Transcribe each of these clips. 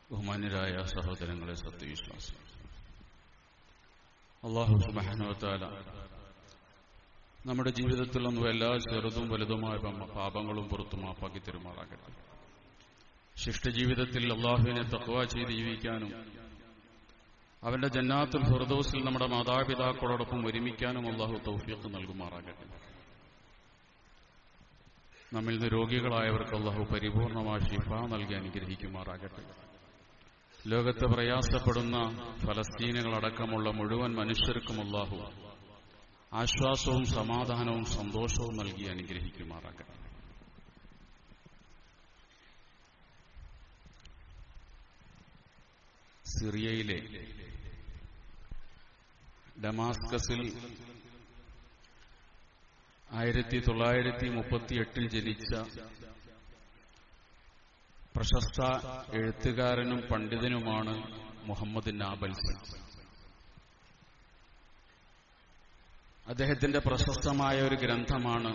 ബഹുമാന്യരായ സഹോദരങ്ങളെ, സത്യവിശ്വാസം, അല്ലാഹു സുബ്ഹാനഹു വ തആല നമ്മുടെ ജീവിതത്തിൽ നിന്നും എല്ലാ ചെറുതും വലുതുമായ പാപങ്ങളും പുറത്തു മാപ്പാക്കി തരുമാറാകട്ടെ. ശിഷ്ടജീവിതത്തിൽ അല്ലാഹുവിനെ തഖ്വ ചെയ്ത് ജീവിക്കാനും അവന്റെ ജന്നാത്തുൽ ഫിർദൗസിൽ നമ്മുടെ മാതാപിതാക്കളോടൊപ്പം ഒരുമിക്കാനും അല്ലാഹു തൗഫീഖ് നൽകുമാറാകട്ടെ. നമ്മിൽ നിന്ന് രോഗികളായവർക്ക് അല്ലാഹു പരിപൂർണമായ ശിഫ നൽകി അനുഗ്രഹിക്കുമാറാകട്ടെ. ലോകത്ത് പ്രയാസപ്പെടുന്ന ഫലസ്തീനുകളടക്കമുള്ള മുഴുവൻ മനുഷ്യർക്കും അല്ലാഹു ആശ്വാസവും സമാധാനവും സന്തോഷവും നൽകി അനുഗ്രഹിക്കുമാറാകട്ടെ. സിറിയയിലെ ഡമാസ്കസിൽ 1938 ജനിച്ച പ്രശസ്ത എഴുത്തുകാരനും പണ്ഡിതനുമാണ് മുഹമ്മദ് നാബൽസി. അദ്ദേഹത്തിന്റെ പ്രശസ്തമായ ഒരു ഗ്രന്ഥമാണ്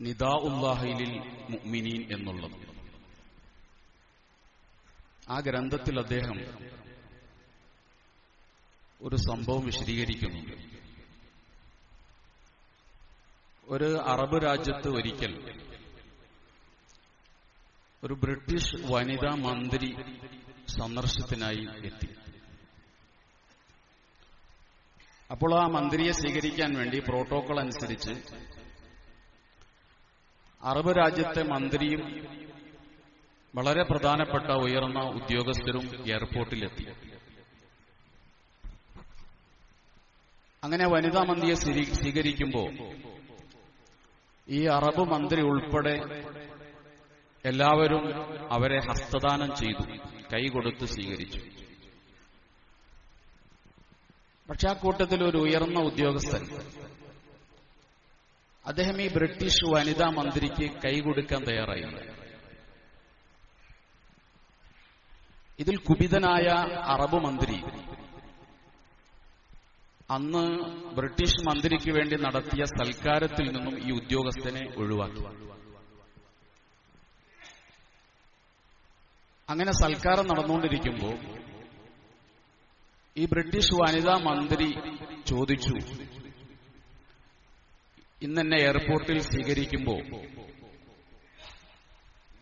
നിദാഉല്ലാഹിലിൽ മുഅ്മിനീൻ എന്നുള്ളത്. ആ ഗ്രന്ഥത്തിൽ അദ്ദേഹം ഒരു സംഭവം വിശദീകരിക്കുന്നുണ്ട്. ഒരു അറബ് രാജ്യത്ത് ഒരിക്കൽ ഒരു ബ്രിട്ടീഷ് വനിതാ മന്ത്രി സന്ദർശനത്തിനായി എത്തി. അപ്പോൾ ആ മന്ത്രിയെ സ്വീകരിക്കാൻ വേണ്ടി പ്രോട്ടോകോൾ അനുസരിച്ച് അറബ് രാജ്യത്തെ മന്ത്രിയും വളരെ പ്രധാനപ്പെട്ട ഉയർന്ന ഉദ്യോഗസ്ഥരും എയർപോർട്ടിലെത്തി. അങ്ങനെ വനിതാ മന്ത്രിയെ സ്വീകരിക്കുമ്പോൾ ഈ അറബ് മന്ത്രി ഉൾപ്പെടെ എല്ലാവരും അവരെ ഹസ്തദാനം ചെയ്തു, കൈകൊടുത്ത് സ്വീകരിച്ചു. പക്ഷെ ആ കൂട്ടത്തിൽ ഒരു ഉയർന്ന ഉദ്യോഗസ്ഥൻ, അദ്ദേഹം ഈ ബ്രിട്ടീഷ് വനിതാ മന്ത്രിക്ക് കൈകൊടുക്കാൻ തയ്യാറായില്ല. ഇതിൽ കുപിതനായ അറബ് മന്ത്രി അന്ന് ബ്രിട്ടീഷ് മന്ത്രിക്ക് വേണ്ടി നടത്തിയ സൽക്കാരത്തിൽ നിന്നും ഈ ഉദ്യോഗസ്ഥനെ ഒഴിവാക്കി. അങ്ങനെ സൽക്കാരം നടന്നുകൊണ്ടിരിക്കുമ്പോൾ ഈ ബ്രിട്ടീഷ് വനിതാ മന്ത്രി ചോദിച്ചു, ഇന്നെന്നെ എയർപോർട്ടിൽ സ്വീകരിക്കുമ്പോൾ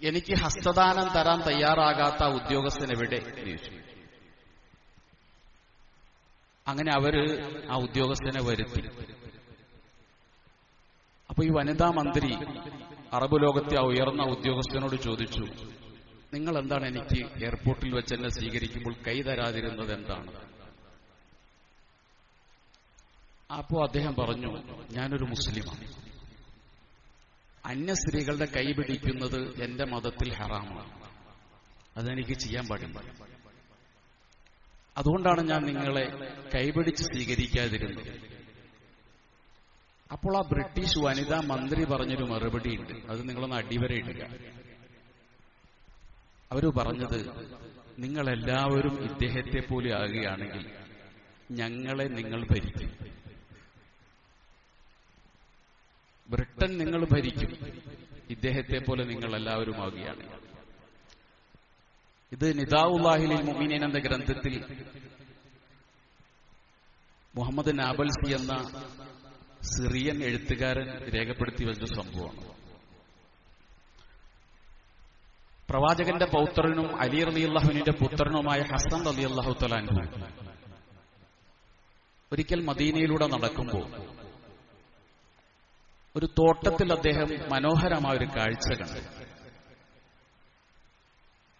എനിക്ക് ഹസ്തദാനം തരാൻ തയ്യാറാകാത്ത ഉദ്യോഗസ്ഥൻ എവിടെ? അങ്ങനെ അവര് ആ ഉദ്യോഗസ്ഥനെ വരുത്തി. അപ്പൊ ഈ വനിതാ മന്ത്രി അറബ് ലോകത്തെ ആ ഉയർന്ന ഉദ്യോഗസ്ഥനോട് ചോദിച്ചു, നിങ്ങൾ എന്താണ് എനിക്ക് എയർപോർട്ടിൽ വെച്ച് എന്നെ സ്വീകരിക്കുമ്പോൾ കൈ തരാതിരുന്നത് എന്താണ്? അപ്പോ അദ്ദേഹം പറഞ്ഞു, ഞാനൊരു മുസ്ലിമാണ്, അന്യ സ്ത്രീകളുടെ കൈ പിടിക്കുന്നത് എന്റെ മതത്തിൽ ഹറാമാണ്, അതെനിക്ക് ചെയ്യാൻ പാടില്ല. അതുകൊണ്ടാണ് ഞാൻ നിങ്ങളെ കൈപിടിച്ച് സ്വീകരിക്കാതിരുന്നത്. അപ്പോൾ ആ ബ്രിട്ടീഷ് വനിതാ മന്ത്രി പറഞ്ഞൊരു മറുപടിയുണ്ട്, അത് നിങ്ങളൊന്ന് അടിവരയിടുക. അവര് പറഞ്ഞത്, നിങ്ങളെല്ലാവരും ഇദ്ദേഹത്തെ പോലെ ആകുകയാണെങ്കിൽ ഞങ്ങളെ നിങ്ങൾ ഭരിക്കും, ബ്രിട്ടൻ നിങ്ങൾ ഭരിക്കും, ഇദ്ദേഹത്തെ പോലെ നിങ്ങൾ എല്ലാവരും ആകുകയാണെങ്കിൽ. ഇത് നിദാഉല്ലാഹിലിൽ മുഅ്മിനീൻ എന്ന ഗ്രന്ഥത്തിൽ മുഹമ്മദ് നാബൽസി എന്ന സിറിയൻ എഴുത്തുകാരൻ രേഖപ്പെടുത്തി വെച്ച സംഭവമാണ്. പ്രവാചകന്റെ പൗത്രനും അലി റളിയല്ലാഹു അൻഹുവിന്റെ പുത്രനുമായ ഹസൻ റളിയല്ലാഹു തആല അൻഹു ഒരിക്കൽ മദീനയിലൂടെ നടക്കുമ്പോൾ ഒരു തോട്ടത്തിൽ അദ്ദേഹം മനോഹരമായ ഒരു കാഴ്ച കണ്ടു.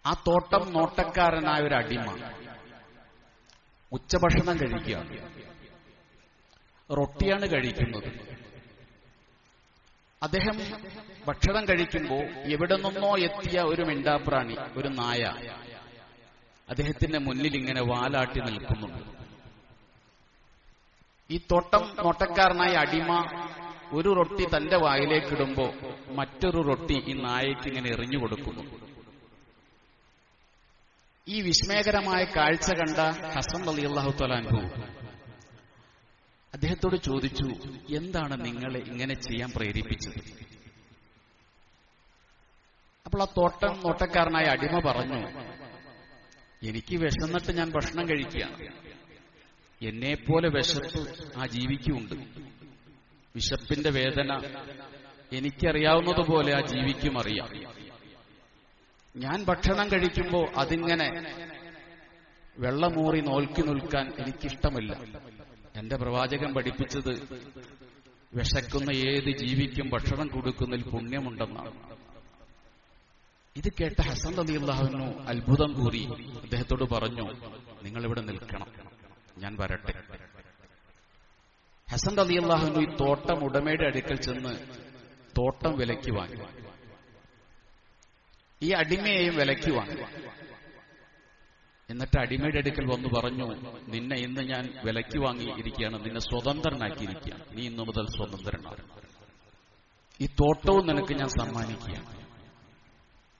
ആ തോട്ടം നോട്ടക്കാരനായ ഒരു അടിമ ഉച്ചഭക്ഷണം കഴിക്കുകയാണ്, റൊട്ടിയാണ് കഴിക്കുന്നത്. അദ്ദേഹം ഭക്ഷണം കഴിക്കുമ്പോൾ എവിടെ നിന്നോ എത്തിയ ഒരു മിണ്ടാപ്രാണി, ഒരു നായ, അദ്ദേഹത്തിന്റെ മുന്നിൽ ഇങ്ങനെ വാലാട്ടി നിൽക്കുന്നുണ്ട്. ഈ തോട്ടം നോട്ടക്കാരനായ അടിമ ഒരു റൊട്ടി തന്റെ വായിലേക്കിടുമ്പോൾ മറ്റൊരു റൊട്ടി ഈ നായയ്ക്ക് ഇങ്ങനെ എറിഞ്ഞു കൊടുക്കുന്നു. ഈ വിസ്മയകരമായ കാഴ്ച കണ്ട ഹസൻ റളിയല്ലാഹു തആല അൻഹു അദ്ദേഹത്തോട് ചോദിച്ചു, എന്താണ് നിങ്ങളെ ഇങ്ങനെ ചെയ്യാൻ പ്രേരിപ്പിച്ചത്? അപ്പൊ അപ്പോൾ ആ നോട്ടക്കാരനായ അടിമ പറഞ്ഞു, എനിക്ക് വിശന്നിട്ട് ഞാൻ ഭക്ഷണം കഴിക്കുകയാണ്. എന്നെപ്പോലെ വിശപ്പ് ആ ജീവിക്കുമുണ്ട്. വിശപ്പിന്റെ വേദന എനിക്കറിയാവുന്നതുപോലെ ആ ജീവിക്കും അറിയാം. ഞാൻ ഭക്ഷണം കഴിക്കുമ്പോൾ അതിങ്ങനെ വെള്ളമൂറി നോൽക്കി നിൽക്കാൻ എനിക്കിഷ്ടമില്ല. എന്റെ പ്രവാചകൻ പഠിപ്പിച്ചത് വിശക്കുന്ന ഏത് ജീവിക്കും ഭക്ഷണം കൊടുക്കുന്നതിൽ പുണ്യമുണ്ടെന്നാണ്. ഇത് കേട്ട ഹസൻ റളിയല്ലാഹു അൻഹു അത്ഭുതം കൂറി അദ്ദേഹത്തോട് പറഞ്ഞു, നിങ്ങളിവിടെ നിൽക്കണം, ഞാൻ വരട്ടെ. ഹസൻ റളിയല്ലാഹു അൻഹു ഈ തോട്ടം ഉടമയുടെ അടുക്കൽ ചെന്ന് തോട്ടം വിലയ്ക്ക് വാങ്ങി. ഈ അടിമയെയും വിലയ്ക്ക് വാങ്ങി. എന്നിട്ട് അടിമയുടെ അടുക്കൽ വന്നു പറഞ്ഞു, നിന്നെ ഇന്ന് ഞാൻ വിലയ്ക്ക് വാങ്ങിയിരിക്കുകയാണ്, നിന്നെ സ്വതന്ത്രനാക്കിയിരിക്കുകയാണ്, നീ ഇന്നു മുതൽ സ്വതന്ത്രനാണ്. ഈ തോട്ടവും നിനക്ക് ഞാൻ സമ്മാനിക്കുകയാണ്.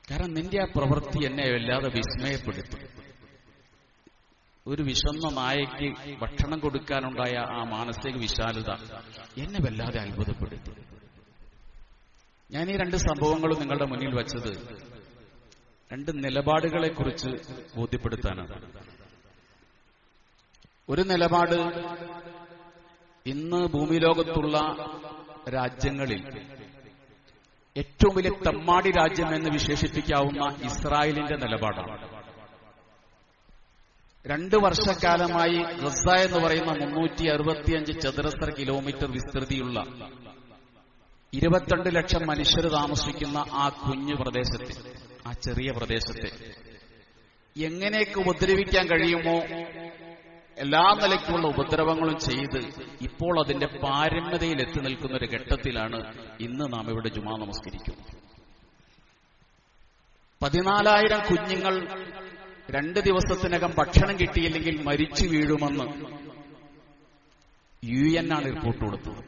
കാരണം നിന്റെ ആ പ്രവൃത്തി എന്നെ വല്ലാതെ വിസ്മയപ്പെടുത്തി. ഒരു വിശന്ന നായയ്ക്ക് ഭക്ഷണം കൊടുക്കാനുണ്ടായ ആ മാനസിക വിശാലത എന്നെ വല്ലാതെ അത്ഭുതപ്പെടുത്തി. ഞാൻ ഈ രണ്ട് സംഭവങ്ങളും നിങ്ങളുടെ മുന്നിൽ വച്ചത് രണ്ട് നിലപാടുകളെ കുറിച്ച് ബോധ്യപ്പെടുത്താനാണ്. ഒരു നിലപാട്, ഇന്ന് ഭൂമിലോകത്തുള്ള രാജ്യങ്ങളിൽ ഏറ്റവും വലിയ തെമ്മാടി രാജ്യം എന്ന് വിശേഷിപ്പിക്കാവുന്ന ഇസ്രായേലിന്റെ നിലപാടാണ്. 2 വർഷക്കാലമായി ഗസ എന്ന് പറയുന്ന 365 ചതുരശ്ര കിലോമീറ്റർ വിസ്തൃതിയുള്ള 22 ലക്ഷം മനുഷ്യർ താമസിക്കുന്ന ആ കുഞ്ഞു പ്രദേശത്തെ, ആ ചെറിയ പ്രദേശത്തെ എങ്ങനെയൊക്കെ ഉപദ്രവിക്കാൻ കഴിയുമോ എല്ലാ നിലയ്ക്കുള്ള ഉപദ്രവങ്ങളും ചെയ്ത് ഇപ്പോൾ അതിന്റെ പാരമ്യതയിൽ എത്തി നിൽക്കുന്ന ഒരു ഘട്ടത്തിലാണ് ഇന്ന് നാം ഇവിടെ ജുമാ നമസ്കരിക്കുന്നത്. 14,000 കുഞ്ഞുങ്ങൾ 2 ദിവസത്തിനകം ഭക്ഷണം കിട്ടിയില്ലെങ്കിൽ മരിച്ചു വീഴുമെന്ന് UN ആണ് റിപ്പോർട്ട് കൊടുത്തത്.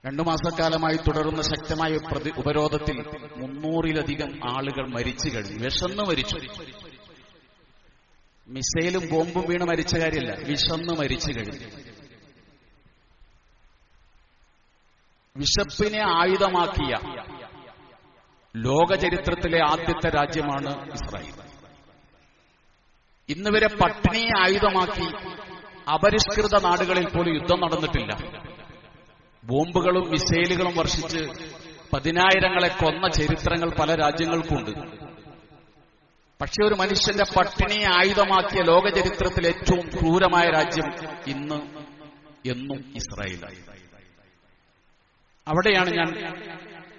2 മാസക്കാലമായി തുടരുന്ന ശക്തമായ ഉപരോധത്തിൽ 300-ലധികം ആളുകൾ മരിച്ചു കഴിഞ്ഞു. വിശന്ന് മരിച്ചു. മിസൈലും ബോംബും വീണ് മരിച്ച കാര്യമല്ല, വിശന്ന് മരിച്ചു കഴിഞ്ഞു. വിശപ്പിനെ ആയുധമാക്കിയ ലോക ചരിത്രത്തിലെ ആദ്യത്തെ രാജ്യമാണ് ഇസ്രായേൽ. ഇന്നുവരെ പട്ടിണിയെ ആയുധമാക്കി അപരിഷ്കൃത നാടുകളിൽ പോലും യുദ്ധം നടന്നിട്ടില്ല. ബോംബുകളും മിസൈലുകളും വർഷിച്ച് 10,000-ങ്ങളെ കൊന്ന ചരിത്രങ്ങൾ പല രാജ്യങ്ങൾക്കുണ്ട്. പക്ഷെ ഒരു മനുഷ്യന്റെ പട്ടിണിയെ ആയുധമാക്കിയ ലോക ചരിത്രത്തിൽ ഏറ്റവും ക്രൂരമായ രാജ്യം ഇന്ന് എന്നും ഇസ്രായേലാണ്. അവിടെയാണ് ഞാൻ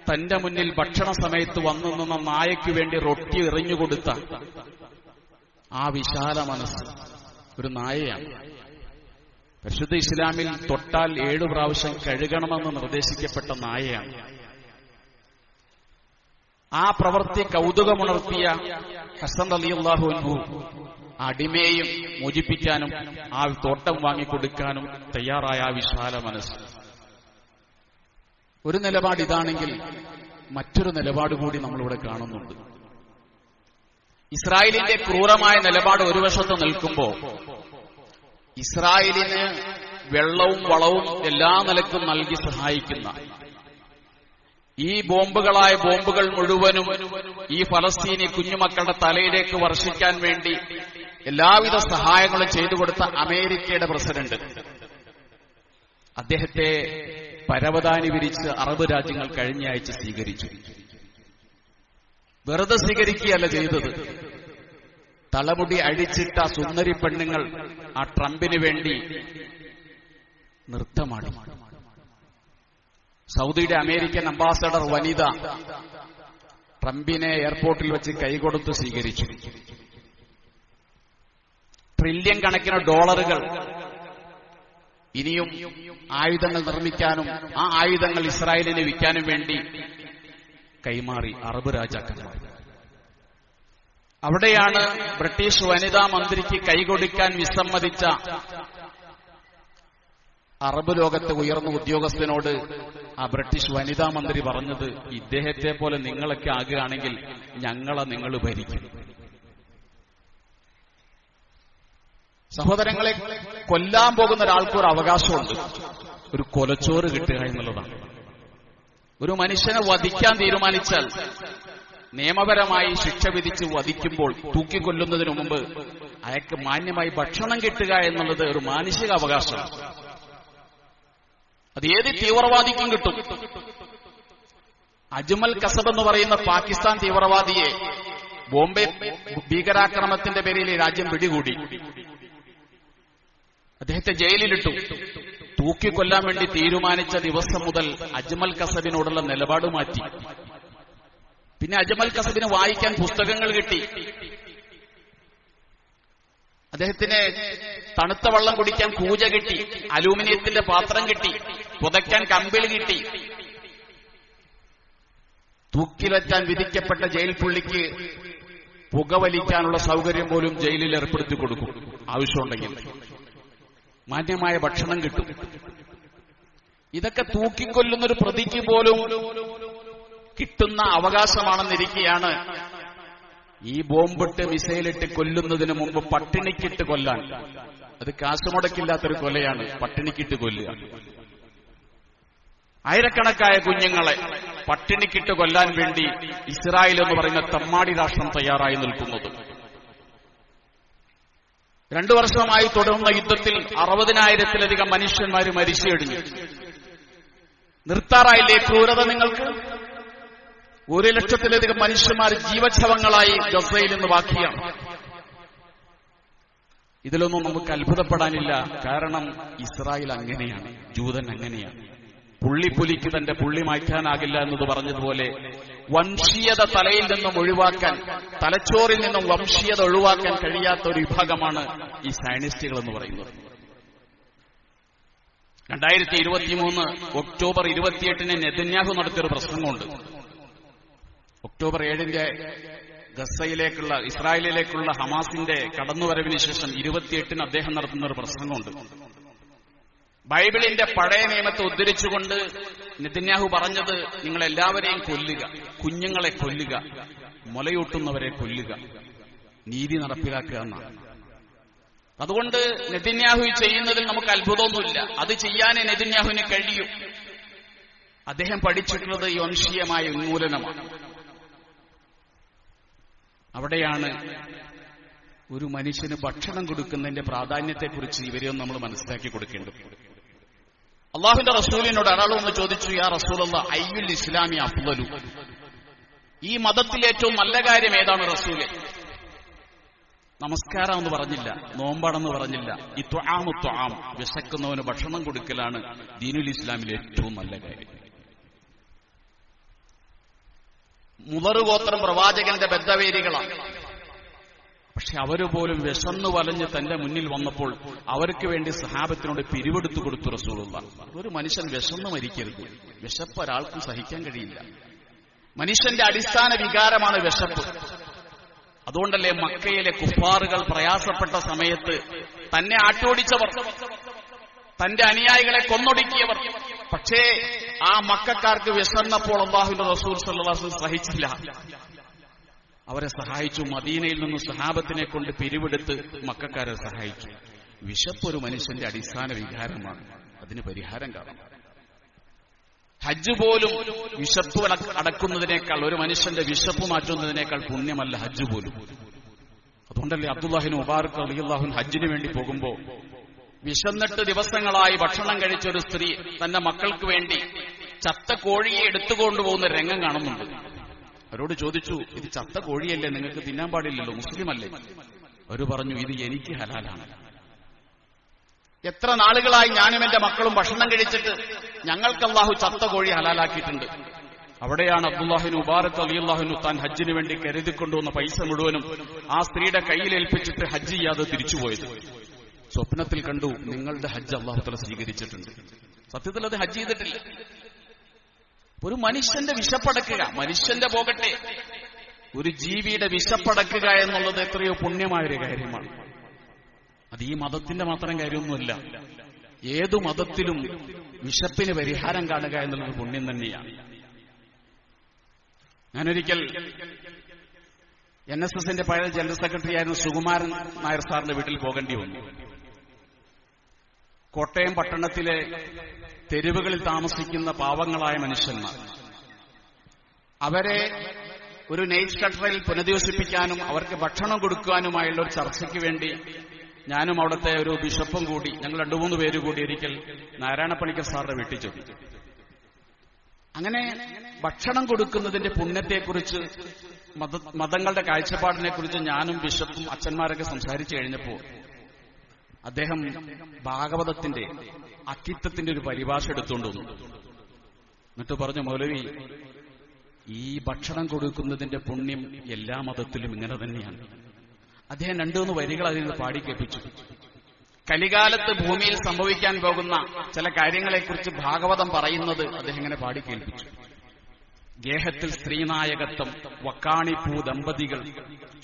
തന്റെ മുന്നിൽ ഭക്ഷണ സമയത്ത് വന്നു നിന്ന നായയ്ക്ക് വേണ്ടി റൊട്ടി എറിഞ്ഞുകൊടുത്ത ആ വിശാല മനസ്സ് ഒരു നായയാണ്. പരിശുദ്ധ ഇസ്ലാമിൽ തൊട്ടാൽ 7 പ്രാവശ്യം കഴുകണമെന്ന് നിർദ്ദേശിക്കപ്പെട്ട നായയാണ്. ആ പ്രവൃത്തി കൗതുകമുണർത്തിയ ഹസൻ റളിയല്ലാഹു അൻഹു അടിമയെയും മോചിപ്പിക്കാനും ആ തോട്ടം വാങ്ങിക്കൊടുക്കാനും തയ്യാറായ ആ വിശാല മനസ്സ്. ഒരു നിലപാട് ഇതാണെങ്കിൽ മറ്റൊരു നിലപാട് കൂടി നമ്മളിവിടെ കാണുന്നുണ്ട്. ഇസ്രായേലിന്റെ ക്രൂരമായ നിലപാട് ഒരു വശത്ത് നിൽക്കുമ്പോൾ ഇസ്രായേലിന് വെള്ളവും വളവും എല്ലാ നിലക്കും നൽകി സഹായിക്കുന്ന, ഈ ബോംബുകൾ മുഴുവനും ഈ ഫലസ്തീനി കുഞ്ഞുമക്കളുടെ തലയിലേക്ക് വർഷിക്കാൻ വേണ്ടി എല്ലാവിധ സഹായങ്ങളും ചെയ്തു കൊടുത്ത അമേരിക്കയുടെ പ്രസിഡന്റ്, അദ്ദേഹത്തെ പരവതാനി വിരിച്ച് അറബ് രാജ്യങ്ങൾ കഴിഞ്ഞ ആഴ്ച സ്വീകരിച്ചു. വെറുതെ സ്വീകരിക്കുകയല്ല ചെയ്തത്, തലമുടി അഴിച്ചിട്ട സുന്ദരി പെണ്ണുങ്ങൾ ആ ട്രംപിന് വേണ്ടി നൃത്തമാടി. സൗദിയുടെ അമേരിക്കൻ അംബാസഡർ വനിത ട്രംപിനെ എയർപോർട്ടിൽ വെച്ച് കൈകൊടുത്ത് സ്വീകരിച്ചു. ട്രില്യൺ കണക്കിന് ഡോളറുകൾ ഇനിയും ആയുധങ്ങൾ നിർമ്മിക്കാനും ആ ആയുധങ്ങൾ ഇസ്രായേലിന് വിൽക്കാനും വേണ്ടി കൈമാറി അറബ് രാജാക്കന്മാർ. അവിടെയാണ് ബ്രിട്ടീഷ് വനിതാ മന്ത്രിക്ക് കൈകൊടുക്കാൻ വിസമ്മതിച്ച അറബ് ലോകത്തെ ഉയർന്ന ഉദ്യോഗസ്ഥനോട് ആ ബ്രിട്ടീഷ് വനിതാ മന്ത്രി പറഞ്ഞത്, ഇദ്ദേഹത്തെ പോലെ നിങ്ങളൊക്കെ ആകുകയാണെങ്കിൽ ഞങ്ങളെ നിങ്ങൾ ഭരിക്കും. സഹോദരങ്ങളെ, കൊല്ലാൻ പോകുന്ന ഒരാൾക്ക് ഒരു അവകാശമുണ്ട്, ഒരു കൊലച്ചോറ് കിട്ടുക എന്നുള്ളതാണ്. ഒരു മനുഷ്യനെ വധിക്കാൻ തീരുമാനിച്ചാൽ നിയമപരമായി ശിക്ഷ വിധിച്ച് വധിക്കുമ്പോൾ തൂക്കിക്കൊല്ലുന്നതിനു മുമ്പ് അയാൾക്ക് മാന്യമായി ഭക്ഷണം കിട്ടുക എന്നുള്ളത് ഒരു മാനുഷിക അവകാശമാണ്. അത് ഏത് തീവ്രവാദിക്കും കിട്ടും. അജ്മൽ കസബ് എന്ന് പറയുന്ന പാകിസ്ഥാൻ തീവ്രവാദിയെ ബോംബെ ഭീകരാക്രമണത്തിന്റെ പേരിൽ രാജ്യം പിടികൂടി. അദ്ദേഹത്തെ ജയിലിലിട്ടു. തൂക്കിക്കൊല്ലാൻ വേണ്ടി തീരുമാനിച്ച ദിവസം മുതൽ അജ്മൽ കസബിനോടുള്ള നിലപാട് മാറ്റി. പിന്നെ അജ്മൽ കസബിന് വായിക്കാൻ പുസ്തകങ്ങൾ കിട്ടി. അദ്ദേഹത്തിന് തണുത്ത വെള്ളം കുടിക്കാൻ കൂജ കിട്ടി, അലൂമിനിയത്തിന്റെ പാത്രം കിട്ടി, പുതയ്ക്കാൻ കമ്പിളി കിട്ടി. തൂക്കിലെത്താൻ വിധിക്കപ്പെട്ട ജയിൽ പുള്ളിക്ക് പുകവലിക്കാനുള്ള സൗകര്യം പോലും ജയിലിൽ ഏർപ്പെടുത്തി കൊടുക്കും ആവശ്യമുണ്ടെങ്കിൽ. മാന്യമായ ഭക്ഷണം കിട്ടും. ഇതൊക്കെ തൂക്കിക്കൊല്ലുന്നൊരു പ്രതിക്ക് പോലും കിട്ടുന്ന അവകാശമാണെന്നിരിക്കെയാണ് ഈ ബോംബിട്ട് മിസൈലിട്ട് കൊല്ലുന്നതിന് മുമ്പ് പട്ടിണിക്കിട്ട് കൊല്ലാൻ. അത് കാശുമുടക്കില്ലാത്തൊരു കൊലയാണ്, പട്ടിണിക്കിട്ട് കൊല്ലുക. ആയിരക്കണക്കായ കുഞ്ഞുങ്ങളെ പട്ടിണിക്കിട്ട് കൊല്ലാൻ വേണ്ടി ഇസ്രായേൽ എന്ന് പറയുന്ന തമ്മാടി രാഷ്ട്രം തയ്യാറായി നിൽക്കുന്നത്. 2 വർഷമായി തുടർന്ന യുദ്ധത്തിൽ 60,000-ത്തിലധികം മനുഷ്യന്മാർ മരിച്ചു കഴിഞ്ഞു. നിർത്താറായില്ലേ ക്രൂരത നിങ്ങൾക്ക്? 1,00,000-ത്തിലധികം മനുഷ്യന്മാർ ജീവച്ഛവങ്ങളായി ഗസയിൽ നിന്ന് ബാക്കിയാണ്. ഇതിലൊന്നും നമുക്ക് അത്ഭുതപ്പെടാനില്ല. കാരണം ഇസ്രായേൽ അങ്ങനെയാണ്, ജൂതൻ അങ്ങനെയാണ്. പുള്ളിപ്പുലിക്ക് തന്റെ പുള്ളി മായ്ക്കാനാകില്ല എന്നത് പറഞ്ഞതുപോലെ വംശീയത തലയിൽ നിന്നും ഒഴിവാക്കാൻ, തലച്ചോറിൽ നിന്നും വംശീയത ഒഴിവാക്കാൻ കഴിയാത്ത ഒരു വിഭാഗമാണ് ഈ സയനിസ്റ്റുകൾ എന്ന് പറയുന്നത്. 2023 ഒക്ടോബർ 28 നെതന്യാഹു നടത്തിയൊരു പ്രസംഗമുണ്ട്. ഒക്ടോബർ 7 ഗസയിലേക്കുള്ള, ഇസ്രായേലിലേക്കുള്ള ഹമാസിന്റെ കടന്നുവരവിന് ശേഷം 28 അദ്ദേഹം നടത്തുന്ന ഒരു പ്രസംഗമുണ്ട്. ബൈബിളിന്റെ പഴയ നിയമത്തെ ഉദ്ധരിച്ചുകൊണ്ട് നെതന്യാഹു പറഞ്ഞത്, നിങ്ങൾ എല്ലാവരെയും കൊല്ലുക, കുഞ്ഞുങ്ങളെ കൊല്ലുക, മുലയൂട്ടുന്നവരെ കൊല്ലുക, നീതി നടപ്പിലാക്കുക എന്നാണ്. അതുകൊണ്ട് നെതന്യാഹു ചെയ്യുന്നതിൽ നമുക്ക് അത്ഭുതമൊന്നുമില്ല. അത് ചെയ്യാനേ നെതന്യാഹുവിന് കഴിയും. അദ്ദേഹം പഠിച്ചിട്ടുള്ളത് ഈ വംശീയമായ ഉന്മൂലനമാണ്. അവിടെയാണ് ഒരു മനുഷ്യന് ഭക്ഷണം കൊടുക്കുന്നതിന്റെ പ്രാധാന്യത്തെക്കുറിച്ച് ഇവരെയൊന്നും നമ്മൾ മനസ്സിലാക്കി കൊടുക്കേണ്ടത്. അള്ളാഹുവിന്റെ റസൂലിനോട് ഒരാളൊന്ന് ചോദിച്ചു, യാ റസൂലല്ലാഹ് അയ്യുൽ ഇസ്ലാമി അഫ്ളലു, ഈ മതത്തിൽ ഏറ്റവും നല്ല കാര്യം ഏതാണ് റസൂലെ? നമസ്കാരം എന്ന് പറഞ്ഞില്ല, നോമ്പാണെന്ന് പറഞ്ഞില്ല. ഈ ത്വആമു ത്വആം, വിശക്കുന്നവന് ഭക്ഷണം കൊടുക്കലാണ് ദീനുൽ ഇസ്ലാമിലെ ഏറ്റവും നല്ല കാര്യം. മുദർ ഗോത്രം പ്രവാചകന്റെ ബദ്ധവേരികളാണ്. പക്ഷെ അവരുപോലും വിശന്നു വലഞ്ഞ് തന്റെ മുന്നിൽ വന്നപ്പോൾ അവർക്ക് വേണ്ടി സഹാബത്തിനോട് പിരിവെടുത്തു കൊടുത്തു റസൂലുള്ളാഹി. ഒരു മനുഷ്യൻ വിശന്നു മരിക്കരുത്. വിശപ്പ് ഒരാൾക്കും സഹിക്കാൻ കഴിയില്ല. മനുഷ്യന്റെ അടിസ്ഥാന വികാരമാണ് വിശപ്പ്. അതുകൊണ്ടല്ലേ മക്കയിലെ കുഫാറുകൾ പ്രയാസപ്പെട്ട സമയത്ത് തന്നെ ആട്ടോടിച്ചവർ, തന്റെ അനുയായികളെ കൊന്നൊടുക്കിയവർ, പക്ഷേ ആ മക്കക്കാർക്ക് വിശന്നപ്പോൾ അല്ലാഹുവിന്റെ റസൂൽ സ്വല്ലല്ലാഹു അലൈഹി വസല്ലം സഹിച്ചില്ല, അവരെ സഹായിച്ചു. മദീനയിൽ നിന്ന് സഹാബത്തിനെ കൊണ്ട് പിരിവെടുത്ത് മക്കക്കാരെ സഹായിച്ചു. വിശപ്പ് ഒരു മനുഷ്യന്റെ അടിസ്ഥാന വികാരമാണ്, അതിന് പരിഹാരം കാണണം. ഹജ്ജ് പോലും വിശപ്പ് അടക്കുന്നതിനേക്കാൾ, ഒരു മനുഷ്യന്റെ വിശപ്പ് മാറ്റുന്നതിനേക്കാൾ പുണ്യമല്ല ഹജ്ജ് പോലും. അതുകൊണ്ടല്ലേ അബ്ദുല്ലാഹിബ്നു മുബാറക് റളിയല്ലാഹു അൻഹു ഹജ്ജിന് വേണ്ടി പോകുമ്പോ വിശന്നിട്ട് ദിവസങ്ങളായി ഭക്ഷണം കഴിച്ച ഒരു സ്ത്രീ തന്റെ മക്കൾക്ക് വേണ്ടി ചത്ത കോഴിയെ എടുത്തുകൊണ്ടുപോകുന്ന രംഗം കാണുന്നുണ്ട്. അവരോട് ചോദിച്ചു, ഇത് ചത്ത കോഴിയല്ലേ, നിങ്ങൾക്ക് തിന്നാൻ പാടില്ലല്ലോ, മുസ്ലിം അല്ലേ? അവർ പറഞ്ഞു, ഇത് എനിക്ക് ഹലാലാണ്. എത്ര നാളുകളായി ഞാനും എന്റെ മക്കളും ഭക്ഷണം കഴിച്ചിട്ട് ഞങ്ങൾക്ക് അല്ലാഹു ചത്ത കോഴി ഹലാലാക്കിയിട്ടുണ്ട്. അവിടെയാണ് അബ്ദുല്ലാഹിബ്നു മുബാറക് റളിയല്ലാഹു അൻഹു താൻ ഹജ്ജിന് വേണ്ടി കരുതിക്കൊണ്ടുവന്ന പൈസ മുഴുവനും ആ സ്ത്രീയുടെ കയ്യിൽ ഏൽപ്പിച്ചിട്ട് ഹജ്ജ് ചെയ്യാതെ തിരിച്ചുപോയത്. സ്വപ്നത്തിൽ കണ്ടു, നിങ്ങളുടെ ഹജ്ജ് അല്ലാഹു തആല സ്വീകരിച്ചിട്ടുണ്ട്. സത്യത്തിൽ അത് ഹജ്ജ് ചെയ്തിട്ടില്ല. ഒരു മനുഷ്യന്റെ വിശപ്പടക്കുക, മനുഷ്യന്റെ പോകട്ടെ, ഒരു ജീവിയുടെ വിശപ്പടക്കുക എന്നുള്ളത് എത്രയോ പുണ്യമായൊരു കാര്യമാണ്. അത് ഈ മതത്തിന്റെ മാത്രം കാര്യമൊന്നുമല്ല. ഏതു മതത്തിലും വിശപ്പിന് പരിഹാരം കാണുക എന്നുള്ളത് പുണ്യം തന്നെയാണ്. ഞാനൊരിക്കൽ NSSന്റെ പഴയ ജനറൽ സെക്രട്ടറി ആയിരുന്ന സുകുമാരൻ നായർ സാറിന്റെ വീട്ടിൽ പോകേണ്ടി വന്നു. കോട്ടയം പട്ടണത്തിലെ തെരുവുകളിൽ താമസിക്കുന്ന പാവങ്ങളായ മനുഷ്യന്മാർ, അവരെ ഒരു നൈറ്റ് ഷട്ടറിൽ പുനരധിവസിപ്പിക്കാനും അവർക്ക് ഭക്ഷണം കൊടുക്കുവാനുമായുള്ള ഒരു ചർച്ചയ്ക്ക് വേണ്ടി ഞാനും അവിടുത്തെ ഒരു ബിഷപ്പും കൂടി, ഞങ്ങൾ 2-3 പേര് കൂടി ഒരിക്കൽ നാരായണപ്പണിക്കർ സാറിന്റെ വീട്ടിൽ ചെന്നു. അങ്ങനെ ഭക്ഷണം കൊടുക്കുന്നതിന്റെ പുണ്യത്തെക്കുറിച്ച്, മതങ്ങളുടെ കാഴ്ചപ്പാടിനെക്കുറിച്ച് ഞാനും ബിഷപ്പും അച്ഛന്മാരൊക്കെ സംസാരിച്ചു കഴിഞ്ഞപ്പോൾ അദ്ദേഹം ഭാഗവതത്തിന്റെ അക്കിത്തത്തിന്റെ ഒരു പരിഭാഷ എടുത്തുകൊണ്ട് വന്നു. എന്നിട്ട് പറഞ്ഞു, മൗലവി, ഈ ഭക്ഷണം കൊടുക്കുന്നതിന്റെ പുണ്യം എല്ലാ മതത്തിലും ഇങ്ങനെ തന്നെയാണ്. അദ്ദേഹം 2-3 വരികൾ അതിൽ നിന്ന് പാടിക്കേൾപ്പിച്ചു. കലികാലത്ത് ഭൂമിയിൽ സംഭവിക്കാൻ പോകുന്ന ചില കാര്യങ്ങളെക്കുറിച്ച് ഭാഗവതം പറയുന്നത് അദ്ദേഹം ഇങ്ങനെ പാടിക്കേൾപ്പിച്ചു. ഗേഹത്തിൽ സ്ത്രീനായകത്വം, വക്കാണിപ്പൂ ദമ്പതികൾ,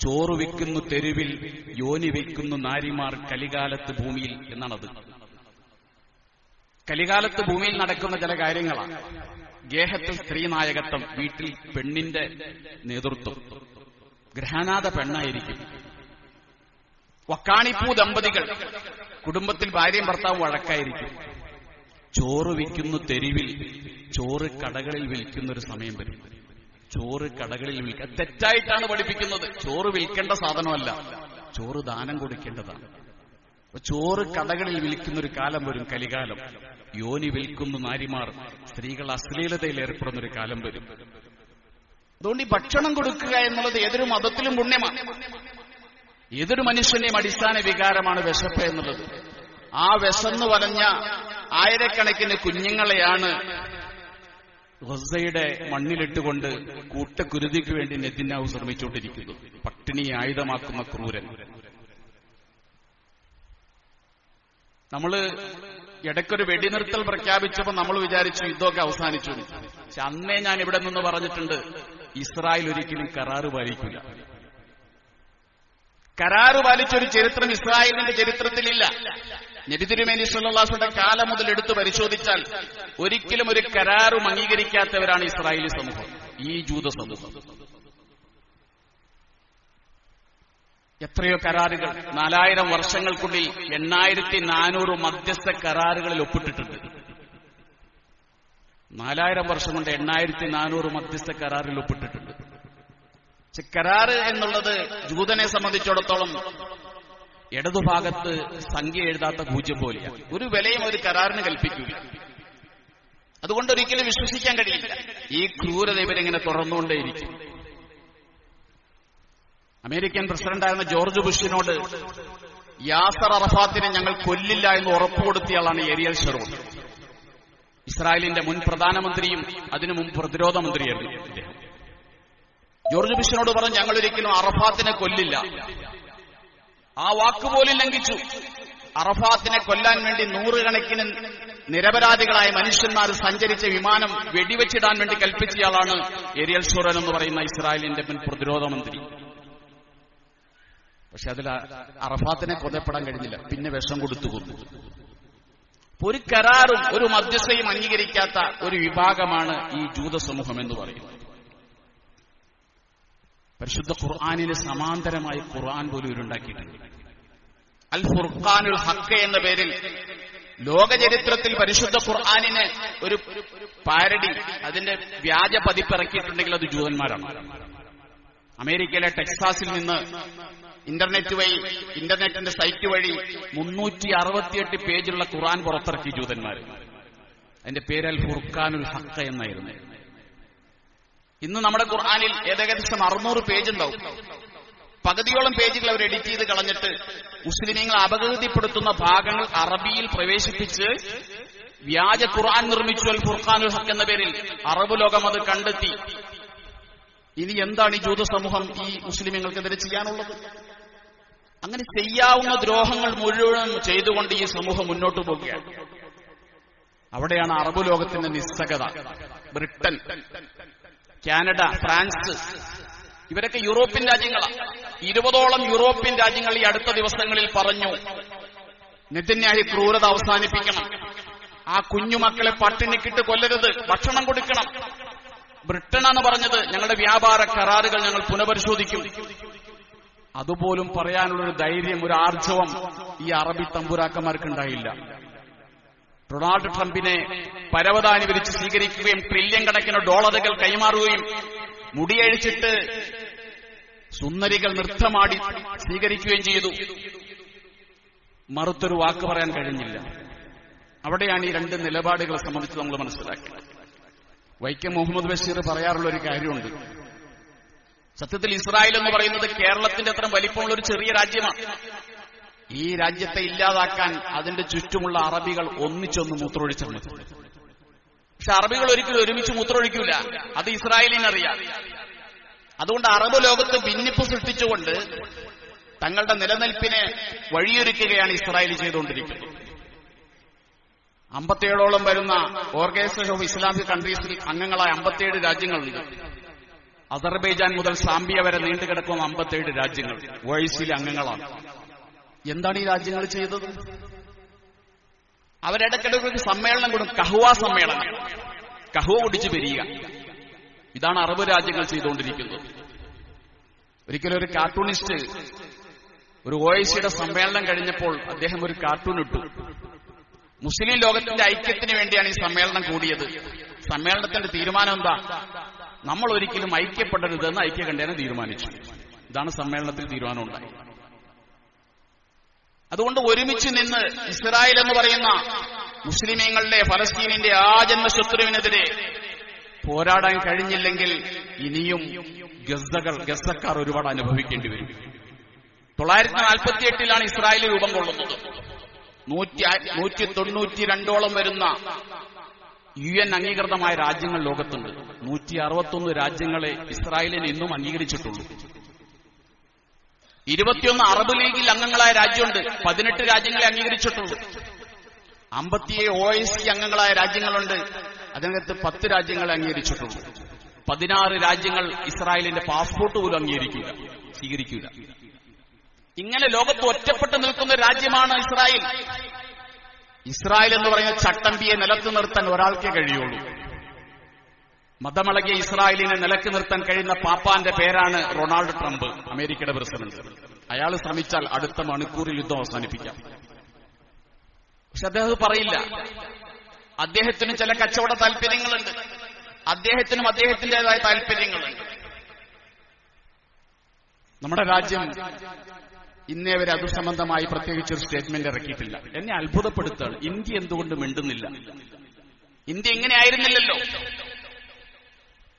ചോറ് വിൽക്കുന്നു തെരുവിൽ, യോനി വയ്ക്കുന്നു നാരിമാർ, കലികാലത്ത് ഭൂമിയിൽ എന്നാണത്. കലികാലത്ത് ഭൂമിയിൽ നടക്കുന്ന ചില കാര്യങ്ങളാണ്. ഗേഹത്തിൽ സ്ത്രീനായകത്വം, വീട്ടിൽ പെണ്ണിന്റെ നേതൃത്വം, ഗ്രഹനാഥ പെണ്ണായിരിക്കും. വക്കാണിപ്പൂ ദമ്പതികൾ, കുടുംബത്തിൽ ഭാര്യയും ഭർത്താവും വഴക്കായിരിക്കും. ചോറ് വിൽക്കുന്നു തെരുവിൽ, ചോറ് കടകളിൽ വിൽക്കുന്നൊരു സമയം വരും. ചോറ് കടകളിൽ വിൽക്കുക തെറ്റായിട്ടാണ് പഠിപ്പിക്കുന്നത്. ചോറ് വിൽക്കേണ്ട സാധനമല്ല, ചോറ് ദാനം കൊടുക്കേണ്ടതാണ്. ചോറ് കടകളിൽ വിൽക്കുന്നൊരു കാലം വരും, കലികാലം. യോനി വിൽക്കുന്നു നാരിമാർ, സ്ത്രീകൾ അശ്ലീലതയിൽ ഏർപ്പെടുന്നൊരു കാലം വരും. അതുകൊണ്ട് ഈ ഭക്ഷണം കൊടുക്കുക എന്നുള്ളത് ഏതൊരു മതത്തിലും പുണ്യമാണ്. ഏതൊരു മനുഷ്യന്റെയും അടിസ്ഥാന വികാരമാണ് വിശപ്പ് എന്നുള്ളത്. ആ വിശന്ന് വലഞ്ഞ ആയിരക്കണക്കിന് കുഞ്ഞുങ്ങളെയാണ് ഗസയുടെ മണ്ണിലിട്ടുകൊണ്ട് കൂട്ടക്കുരുതിക്ക് വേണ്ടി നെതന്യാഹു ശ്രമിച്ചുകൊണ്ടിരിക്കുന്നത്. പട്ടിണിയെ ആയുധമാക്കുന്ന ക്രൂരൻ. നമ്മള് ഇടയ്ക്കൊരു വെടിനിർത്തൽ പ്രഖ്യാപിച്ചപ്പോൾ നമ്മൾ വിചാരിച്ചു യുദ്ധമൊക്കെ അവസാനിച്ചു. പക്ഷെ അന്നേ ഞാൻ ഇവിടെ നിന്ന് പറഞ്ഞിട്ടുണ്ട്, ഇസ്രായേൽ ഒരിക്കലും കരാറ് പാലിക്കില്ല. കരാറ് പാലിച്ചൊരു ചരിത്രം ഇസ്രായേലിന്റെ ചരിത്രത്തിലില്ല. നബി തിരുമേനി സ്വല്ലല്ലാഹു അലൈഹി വസല്ലം കാലം മുതൽ എടുത്തു പരിശോധിച്ചാൽ ഒരിക്കലും ഒരു കരാറും അംഗീകരിക്കാത്തവരാണ് ഇസ്രായേലി സമൂഹം, ഈ ജൂത സമൂഹം. എത്രയോ കരാറുകൾ 4000 വർഷങ്ങൾക്കുള്ളിൽ 8400 മധ്യസ്ഥ കരാറുകളിൽ ഒപ്പിട്ടിട്ടുണ്ട്. 4000 വർഷം കൊണ്ട് 8400 മധ്യസ്ഥ കരാറിൽ ഒപ്പിട്ടിട്ടുണ്ട്. കരാറ് എന്നുള്ളത് ജൂതനെ സംബന്ധിച്ചിടത്തോളം ഇടതുഭാഗത്ത് സംഖ്യ എഴുതാത്ത പൂജ്യം പോലെയാണ്. ഒരു വിലയും ഒരു കരാറിന് കൽപ്പിക്കില്ല. അതുകൊണ്ട് ഒരിക്കലും വിശ്വസിക്കാൻ കഴിയില്ല. ഈ ക്രൂരത ഇവരിങ്ങനെ തുറന്നുകൊണ്ടേയിരിക്കും. അമേരിക്കൻ പ്രസിഡന്റായിരുന്ന ജോർജ് ബുഷിനോട് യാസർ അറഫാത്തിനെ ഞങ്ങൾ കൊല്ലില്ല എന്ന് ഉറപ്പുകൊടുത്തിയാളാണ് ഏരിയൽ ഷെറോൺ. ഇസ്രായേലിന്റെ മുൻ പ്രധാനമന്ത്രിയും അതിനു മുമ്പ് പ്രതിരോധ മന്ത്രിയായിരുന്നു അദ്ദേഹം. ജോർജ് ബുഷിനോട് പറഞ്ഞു, ഞങ്ങൾ ഒരിക്കലും അറഫാത്തിനെ കൊല്ലില്ല. ആ വാക്കുപോലും ലംഘിച്ചു. അറഫാത്തിനെ കൊല്ലാൻ വേണ്ടി 100 കണക്കിന് നിരപരാധികളായ മനുഷ്യന്മാർ സഞ്ചരിച്ച വിമാനം വെടിവെച്ചിടാൻ വേണ്ടി കൽപ്പിച്ചയാളാണ് ഏരിയൽ ഷെറോൺ എന്ന് പറയുന്ന ഇസ്രായേലിന്റെ മുൻ പ്രതിരോധ മന്ത്രി. പക്ഷെ അതിൽ അറഫാത്തിനെ കൊല്ലപ്പെടാൻ കഴിഞ്ഞില്ല. പിന്നെ വിഷം കൊടുത്തു കൊന്നു. ഒരു കരാറും ഒരു മധ്യസ്ഥയും അംഗീകരിക്കാത്ത ഒരു വിഭാഗമാണ് ഈ ജൂത സമൂഹം എന്ന് പറയുന്നത്. പരിശുദ്ധ ഖുർആനിന് സമാന്തരമായി ഖുർആൻ പോലും ഇവരുണ്ടാക്കിയിട്ടുണ്ട്. അൽ ഫുർഖാനുൽ ഹഖ് എന്ന പേരിൽ ലോകചരിത്രത്തിൽ പരിശുദ്ധ ഖുർആനിന് ഒരു പാരഡി, അതിന്റെ വ്യാജ പതിപ്പിറക്കിയിട്ടുണ്ടെങ്കിൽ അത് ജൂതന്മാരാണ്. അമേരിക്കയിലെ ടെക്സാസിൽ നിന്ന് ഇന്റർനെറ്റിന്റെ സൈറ്റ് വഴി 368 പേജുള്ള ഖുർആൻ പുറത്തിറക്കി ജൂതന്മാർ. അതിന്റെ പേര് അൽ ഫുർഖാനുൽ ഹഖ് എന്നായിരുന്നു. ഇന്ന് നമ്മുടെ ഖുർആനിൽ ഏകദേശം 600 പേജ് ഉണ്ടാവും. പകുതിയോളം പേജുകൾ അവർ എഡിറ്റ് ചെയ്ത് കളഞ്ഞിട്ട് മുസ്ലിമീങ്ങളെ അപകീർത്തിപ്പെടുത്തുന്ന ഭാഗങ്ങൾ അറബിയിൽ പ്രവേശിപ്പിച്ച് വ്യാജ ഖുർആൻ നിർമ്മിച്ചു. അൽ ഫുർഖാനുൽ ഹഖ് എന്ന പേരിൽ അറബ് ലോകം അത് കണ്ടെത്തി. ഇനി എന്താണ് ഈ ജൂത സമൂഹം ഈ മുസ്ലിമീങ്ങൾക്കെതിരെ ചെയ്യാനുള്ളത്? അങ്ങനെ ചെയ്യാവുന്ന ദ്രോഹങ്ങൾ മുഴുവൻ ചെയ്തുകൊണ്ട് ഈ സമൂഹം മുന്നോട്ട് പോവുകയാണ്. അവിടെയാണ് അറബ് ലോകത്തിന്റെ നിസ്സകത. ബ്രിട്ടൻ, കാനഡ, ഫ്രാൻസ്, ഇവരൊക്കെ യൂറോപ്യൻ രാജ്യങ്ങളാണ്. 20ഓളം യൂറോപ്യൻ രാജ്യങ്ങൾ ഈ അടുത്ത ദിവസങ്ങളിൽ പറഞ്ഞു, നെതന്യാഹു ക്രൂരത അവസാനിപ്പിക്കണം, ആ കുഞ്ഞുമക്കളെ പട്ടിണിക്കിട്ട് കൊല്ലരുത്, ഭക്ഷണം കൊടുക്കണം. ബ്രിട്ടനാണ് പറഞ്ഞത്, ഞങ്ങളുടെ വ്യാപാര കരാറുകൾ ഞങ്ങൾ പുനഃപരിശോധിക്കും. അതുപോലും പറയാനുള്ളൊരു ധൈര്യം, ഒരു ആർജവം ഈ അറബി തമ്പുരാക്കന്മാർക്കുണ്ടായില്ല. ഡൊണാൾഡ് ട്രംപിനെ പരവതാനി വിരിച്ച് സ്വീകരിക്കുകയും ട്രില്യൺ കണക്കിന് ഡോളറുകൾ കൈമാറുകയും മുടിയഴിച്ചിട്ട് സുന്ദരികൾ നൃത്തമാടി സ്വീകരിക്കുകയും ചെയ്തു. മറുത്തൊരു വാക്ക് പറയാൻ കഴിഞ്ഞില്ല. അവിടെയാണ് ഈ രണ്ട് നിലപാടുകളെ സംബന്ധിച്ച് നമ്മൾ മനസ്സിലാക്കുന്നത്. വൈക്കം മുഹമ്മദ് ബഷീർ പറയാറുള്ള ഒരു കാര്യമുണ്ട്. സത്യത്തിൽ ഇസ്രായേൽ എന്ന് പറയുന്നത് കേരളത്തിന്റെ അത്ര വലിപ്പമുള്ള ഒരു ചെറിയ രാജ്യമാണ്. ഈ രാജ്യത്തെ ഇല്ലാതാക്കാൻ അതിന്റെ ചുറ്റുമുള്ള അറബികൾ ഒന്നിച്ചൊന്ന് മൂത്രമൊഴിച്ചിട്ടുണ്ട്. പക്ഷെ അറബികൾ ഒരിക്കലും ഒരുമിച്ച് മൂത്രമൊഴിക്കൂല. അത് ഇസ്രായേലിനറിയാം. അതുകൊണ്ട് അറബ് ലോകത്ത് ഭിന്നിപ്പ് സൃഷ്ടിച്ചുകൊണ്ട് തങ്ങളുടെ നിലനിൽപ്പിനെ വഴിയൊരുക്കുകയാണ് ഇസ്രായേൽ ചെയ്തുകൊണ്ടിരിക്കുന്നത്. 57ഓളം വരുന്ന ഓർഗനൈസേഷൻ ഓഫ് ഇസ്ലാമിക് കൺട്രീസിൽ അംഗങ്ങളായ 57 രാജ്യങ്ങളുണ്ട്. അസർബൈജാൻ മുതൽ സാംബിയ വരെ നീണ്ടുകിടക്കുന്ന 57 രാജ്യങ്ങൾ OICയിലെ അംഗങ്ങളാണ്. എന്താണ് ഈ രാജ്യങ്ങൾ ചെയ്തത്? അവരിടയ്ക്കിടയ്ക്ക് ഒരു സമ്മേളനം കൊടുക്കും, കഹ്വ സമ്മേളനം. കഹ്വ കുടിച്ച് പിരിയുക. ഇതാണ് അറബ് രാജ്യങ്ങൾ ചെയ്തുകൊണ്ടിരിക്കുന്നത്. ഒരിക്കലും ഒരു കാർട്ടൂണിസ്റ്റ് ഒരു OICയുടെ സമ്മേളനം കഴിഞ്ഞപ്പോൾ അദ്ദേഹം ഒരു കാർട്ടൂൺ ഇട്ടു. മുസ്ലിം ലോകത്തിന്റെ ഐക്യത്തിന് വേണ്ടിയാണ് ഈ സമ്മേളനം കൂടിയത്. സമ്മേളനത്തിന്റെ തീരുമാനം എന്താ? നമ്മൾ ഒരിക്കലും ഐക്യപ്പെടരുതെന്ന് ഐക്യകണ്ഠേന തീരുമാനിച്ചു. ഇതാണ് സമ്മേളനത്തിൽ തീരുമാനം ഉണ്ടായത്. അതുകൊണ്ട് ഒരുമിച്ച് നിന്ന് ഇസ്രായേൽ എന്ന് പറയുന്ന മുസ്ലിമീങ്ങളുടെ ഫലസ്തീനിന്റെ ആജന്മ ശത്രുവിനെതിരെ പോരാടാൻ കഴിഞ്ഞില്ലെങ്കിൽ ഇനിയും ഗസക്കാർ ഒരുപാട് അനുഭവിക്കേണ്ടി വരും. 948 ഇസ്രായേൽ രൂപം കൊള്ളുന്നത്. 192 വരുന്ന UN അംഗീകൃതമായ രാജ്യങ്ങൾ ലോകത്തുണ്ട്. 161 രാജ്യങ്ങളെ ഇസ്രായേലിന് ഇന്നും അംഗീകരിച്ചിട്ടുള്ളൂ. 21 അറബ് ലീഗിൽ അംഗങ്ങളായ രാജ്യമുണ്ട്. 18 രാജ്യങ്ങളെ അംഗീകരിച്ചിട്ടുള്ളൂ. 57 OIC അംഗങ്ങളായ രാജ്യങ്ങളുണ്ട്. അതിനകത്ത് 10 രാജ്യങ്ങളെ അംഗീകരിച്ചിട്ടുള്ളൂ. 16 രാജ്യങ്ങൾ ഇസ്രായേലിന്റെ പാസ്പോർട്ട് പോലും സ്വീകരിക്കില്ല. ഇങ്ങനെ ലോകത്ത് ഒറ്റപ്പെട്ട് നിൽക്കുന്ന രാജ്യമാണ് ഇസ്രായേൽ. ഇസ്രായേൽ എന്ന് പറയുന്ന ചട്ടമ്പിയെ നിലത്ത് നിർത്താൻ ഒരാൾക്കേ കഴിയുള്ളൂ. മതമിളകിയ ഇസ്രായേലിനെ നിലക്ക് നിർത്താൻ കഴിയുന്ന പാപ്പാന്റെ പേരാണ് റൊണാൾഡ് ട്രംപ്, അമേരിക്കയുടെ പ്രസിഡന്റ്. അയാൾ ശ്രമിച്ചാൽ അടുത്ത മണിക്കൂറിൽ യുദ്ധം അവസാനിപ്പിക്കാം. പക്ഷെ അദ്ദേഹം അത് പറയില്ല. അദ്ദേഹത്തിന് ചില കച്ചവട താല്പര്യങ്ങളുണ്ട്. അദ്ദേഹത്തിനും അദ്ദേഹത്തിന്റേതായ താല്പര്യങ്ങളുണ്ട്. നമ്മുടെ രാജ്യം ഇന്നേ വരെ അത് സംബന്ധമായി പ്രത്യേകിച്ചൊരു സ്റ്റേറ്റ്മെന്റ് ഇറക്കിയിട്ടില്ല. എന്നെ അത്ഭുതപ്പെടുത്തുകയാണ്. ഇന്ത്യ എന്തുകൊണ്ട് മിണ്ടുന്നില്ല? ഇന്ത്യ ഇങ്ങനെ ആയിരുന്നില്ലല്ലോ.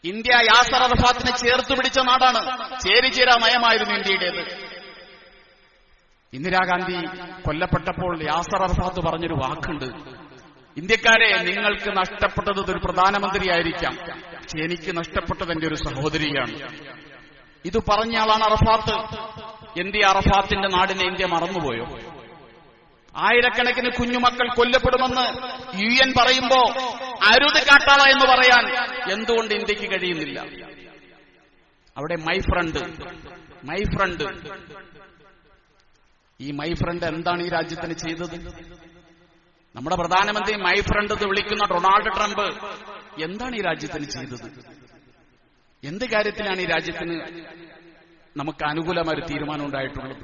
ഇന്ത്യ യാസർ അറഫാത്തിനെ ചേർത്ത് പിടിച്ച നാടാണ്. ചേരിചേരാ നയമായിരുന്നു ഇന്ത്യയുടേത്. ഇന്ദിരാഗാന്ധി കൊല്ലപ്പെട്ടപ്പോൾ യാസർ അറഫാത്ത് പറഞ്ഞൊരു വാക്കുണ്ട്: ഇന്ത്യക്കാരെ, നിങ്ങൾക്ക് നഷ്ടപ്പെട്ടത് ഒരു പ്രധാനമന്ത്രിയായിരിക്കാം, പക്ഷെ എനിക്ക് നഷ്ടപ്പെട്ടത് എന്റെ ഒരു സഹോദരിയാണ്. ഇത് പറഞ്ഞ ആളാണ് അറഫാത്ത്. എന്തിയ അറഫാത്തിന്റെ നാടിനെ ഇന്ത്യ മറന്നുപോയോ? ആയിരക്കണക്കിന് കുഞ്ഞുമക്കൾ കൊല്ലപ്പെടുമെന്ന് UN പറയുമ്പോ അരുത് കാട്ടാള എന്ന് പറയാൻ എന്തുകൊണ്ട് ഇന്ത്യക്ക് കഴിയുന്നില്ല? അവിടെ മൈ ഫ്രണ്ട്. ഈ മൈ ഫ്രണ്ട് എന്താണ് ഈ രാജ്യത്തിന് ചെയ്തത്? നമ്മുടെ പ്രധാനമന്ത്രി മൈ ഫ്രണ്ട് എന്ന് വിളിക്കുന്ന ഡൊണാൾഡ് ട്രംപ് എന്താണ് ഈ രാജ്യത്തിന് ചെയ്തത്? എന്ത് കാര്യത്തിലാണ് ഈ രാജ്യത്തിന് നമുക്ക് അനുകൂലമായ ഒരു തീരുമാനം ഉണ്ടായിട്ടുള്ളത്?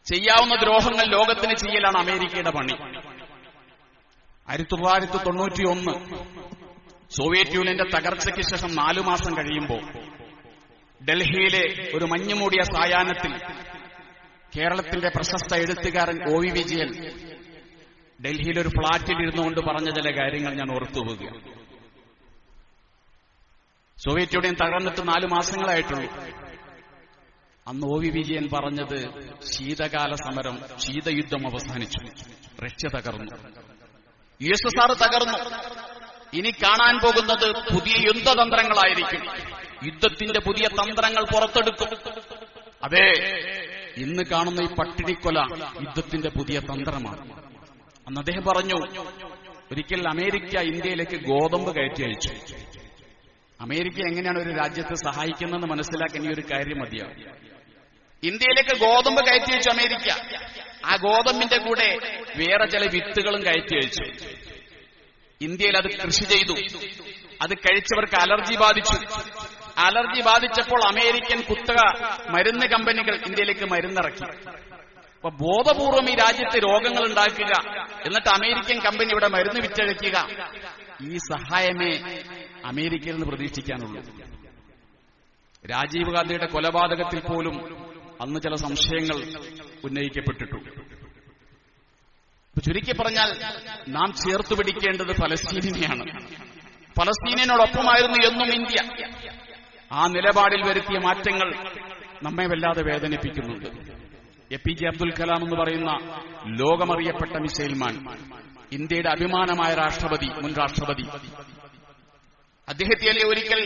ചെയ്യാവുന്ന ദ്രോഹങ്ങൾ ലോകത്തിന് ചെയ്യലാണ് അമേരിക്കയുടെ പണി. 1991 സോവിയറ്റ് യൂണിയന്റെ തകർച്ചയ്ക്ക് ശേഷം 4 മാസം കഴിയുമ്പോൾ ഡൽഹിയിലെ ഒരു മഞ്ഞുമൂടിയ സായാഹ്നത്തിൽ കേരളത്തിന്റെ പ്രശസ്ത എഴുത്തുകാരൻ OV വിജയൻ ഡൽഹിയിലെ ഒരു ഫ്ളാറ്റിൽ ഇരുന്നുകൊണ്ട് പറഞ്ഞ ചില കാര്യങ്ങൾ ഞാൻ ഓർത്തുപോവുകയാണ്. Soviet union തകർന്നിട്ട് 4 മാസങ്ങളായിട്ടുള്ളൂ. അന്ന് OV വിജയൻ പറഞ്ഞത് ശീതകാല സമരം, ശീതയുദ്ധം അവസാനിച്ചു, റഷ്യ തകർന്നു, USSR തകർന്നു, ഇനി കാണാൻ പോകുന്നത് പുതിയ യുദ്ധതന്ത്രങ്ങളായിരിക്കും, യുദ്ധത്തിന്റെ പുതിയ തന്ത്രങ്ങൾ പുറത്തെടുക്കും. അതെ, ഇന്ന് കാണുന്ന ഈ പട്ടിണിക്കൊല യുദ്ധത്തിന്റെ പുതിയ തന്ത്രമാണ്. അന്ന് അദ്ദേഹം പറഞ്ഞു, ഒരിക്കൽ അമേരിക്ക ഇന്ത്യയിലേക്ക് ഗോതമ്പ് കയറ്റി അയച്ചു. അമേരിക്ക എങ്ങനെയാണ് ഒരു രാജ്യത്തെ സഹായിക്കുന്നതെന്ന് മനസ്സിലാക്കാൻ ഈ ഒരു കാര്യം മതിയാവും. ഇന്ത്യയിലേക്ക് ഗോതമ്പ് കയറ്റി അയച്ചു അമേരിക്ക. ആ ഗോതമ്പിന്റെ കൂടെ വേറെ ചില വിത്തുകളും കയറ്റി അയച്ചു. ഇന്ത്യയിൽ അത് കൃഷി ചെയ്തു. അത് കഴിച്ചവർക്ക് അലർജി ബാധിച്ചു. അലർജി ബാധിച്ചപ്പോൾ അമേരിക്കൻ കുത്തക മരുന്ന് കമ്പനികൾ ഇന്ത്യയിലേക്ക് മരുന്നിറക്കി. അപ്പൊ ബോധപൂർവം ഈ രാജ്യത്ത് രോഗങ്ങൾ ഉണ്ടാക്കുക, എന്നിട്ട് അമേരിക്കൻ കമ്പനി ഇവിടെ മരുന്ന് വിറ്റഴിക്കുക, ഈ സഹായമേ അമേരിക്കയിൽ നിന്ന് പ്രതീക്ഷിക്കാനുള്ളൂ. രാജീവ് ഗാന്ധിയുടെ കൊലപാതകത്തിൽ പോലും അന്ന് ചില സംശയങ്ങൾ ഉന്നയിക്കപ്പെട്ടിട്ടുണ്ട്. ചുരുക്കി പറഞ്ഞാൽ നാം ചേർത്തു പിടിക്കേണ്ടത് ഫലസ്തീനിനെയാണ്. ഫലസ്തീനിനോടൊപ്പമായിരുന്നു എന്നും ഇന്ത്യ. ആ നിലപാടിൽ വരുത്തിയ മാറ്റങ്ങൾ നമ്മെ വല്ലാതെ വേദനിപ്പിക്കുന്നുണ്ട്. APJ അബ്ദുൽ കലാം എന്ന് പറയുന്ന ലോകമറിയപ്പെട്ട മിസൈൽമാൻ, ഇന്ത്യയുടെ അഭിമാനമായ രാഷ്ട്രപതി, മുൻ രാഷ്ട്രപതി, അദ്ദേഹത്തെയല്ലേ ഒരിക്കൽ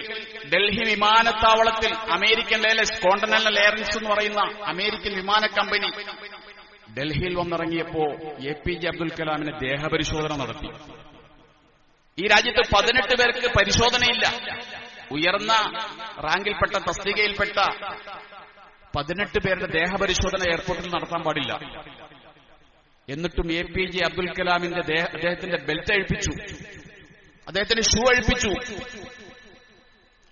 ഡൽഹി വിമാനത്താവളത്തിൽ അമേരിക്കൻ കോണ്ടിനെന്റൽ എയർലൈൻസ് എന്ന് പറയുന്ന അമേരിക്കൻ വിമാന കമ്പനി ഡൽഹിയിൽ വന്നിറങ്ങിയപ്പോ APJ അബ്ദുൽ കലാമിന് ദേഹപരിശോധന നടത്തി. ഈ രാജ്യത്ത് 18 പേർക്ക് പരിശോധനയില്ല. ഉയർന്ന റാങ്കിൽപ്പെട്ട തസ്തികയിൽപ്പെട്ട 18 പേരുടെ ദേഹപരിശോധന എയർപോർട്ടിൽ നടത്താൻ പാടില്ല. എന്നിട്ടും APJ അബ്ദുൽ കലാമിന്റെ അദ്ദേഹത്തിന്റെ ബെൽറ്റ് അഴിപ്പിച്ചു, അദ്ദേഹത്തിന്റെ ഷൂ അഴിപ്പിച്ചു,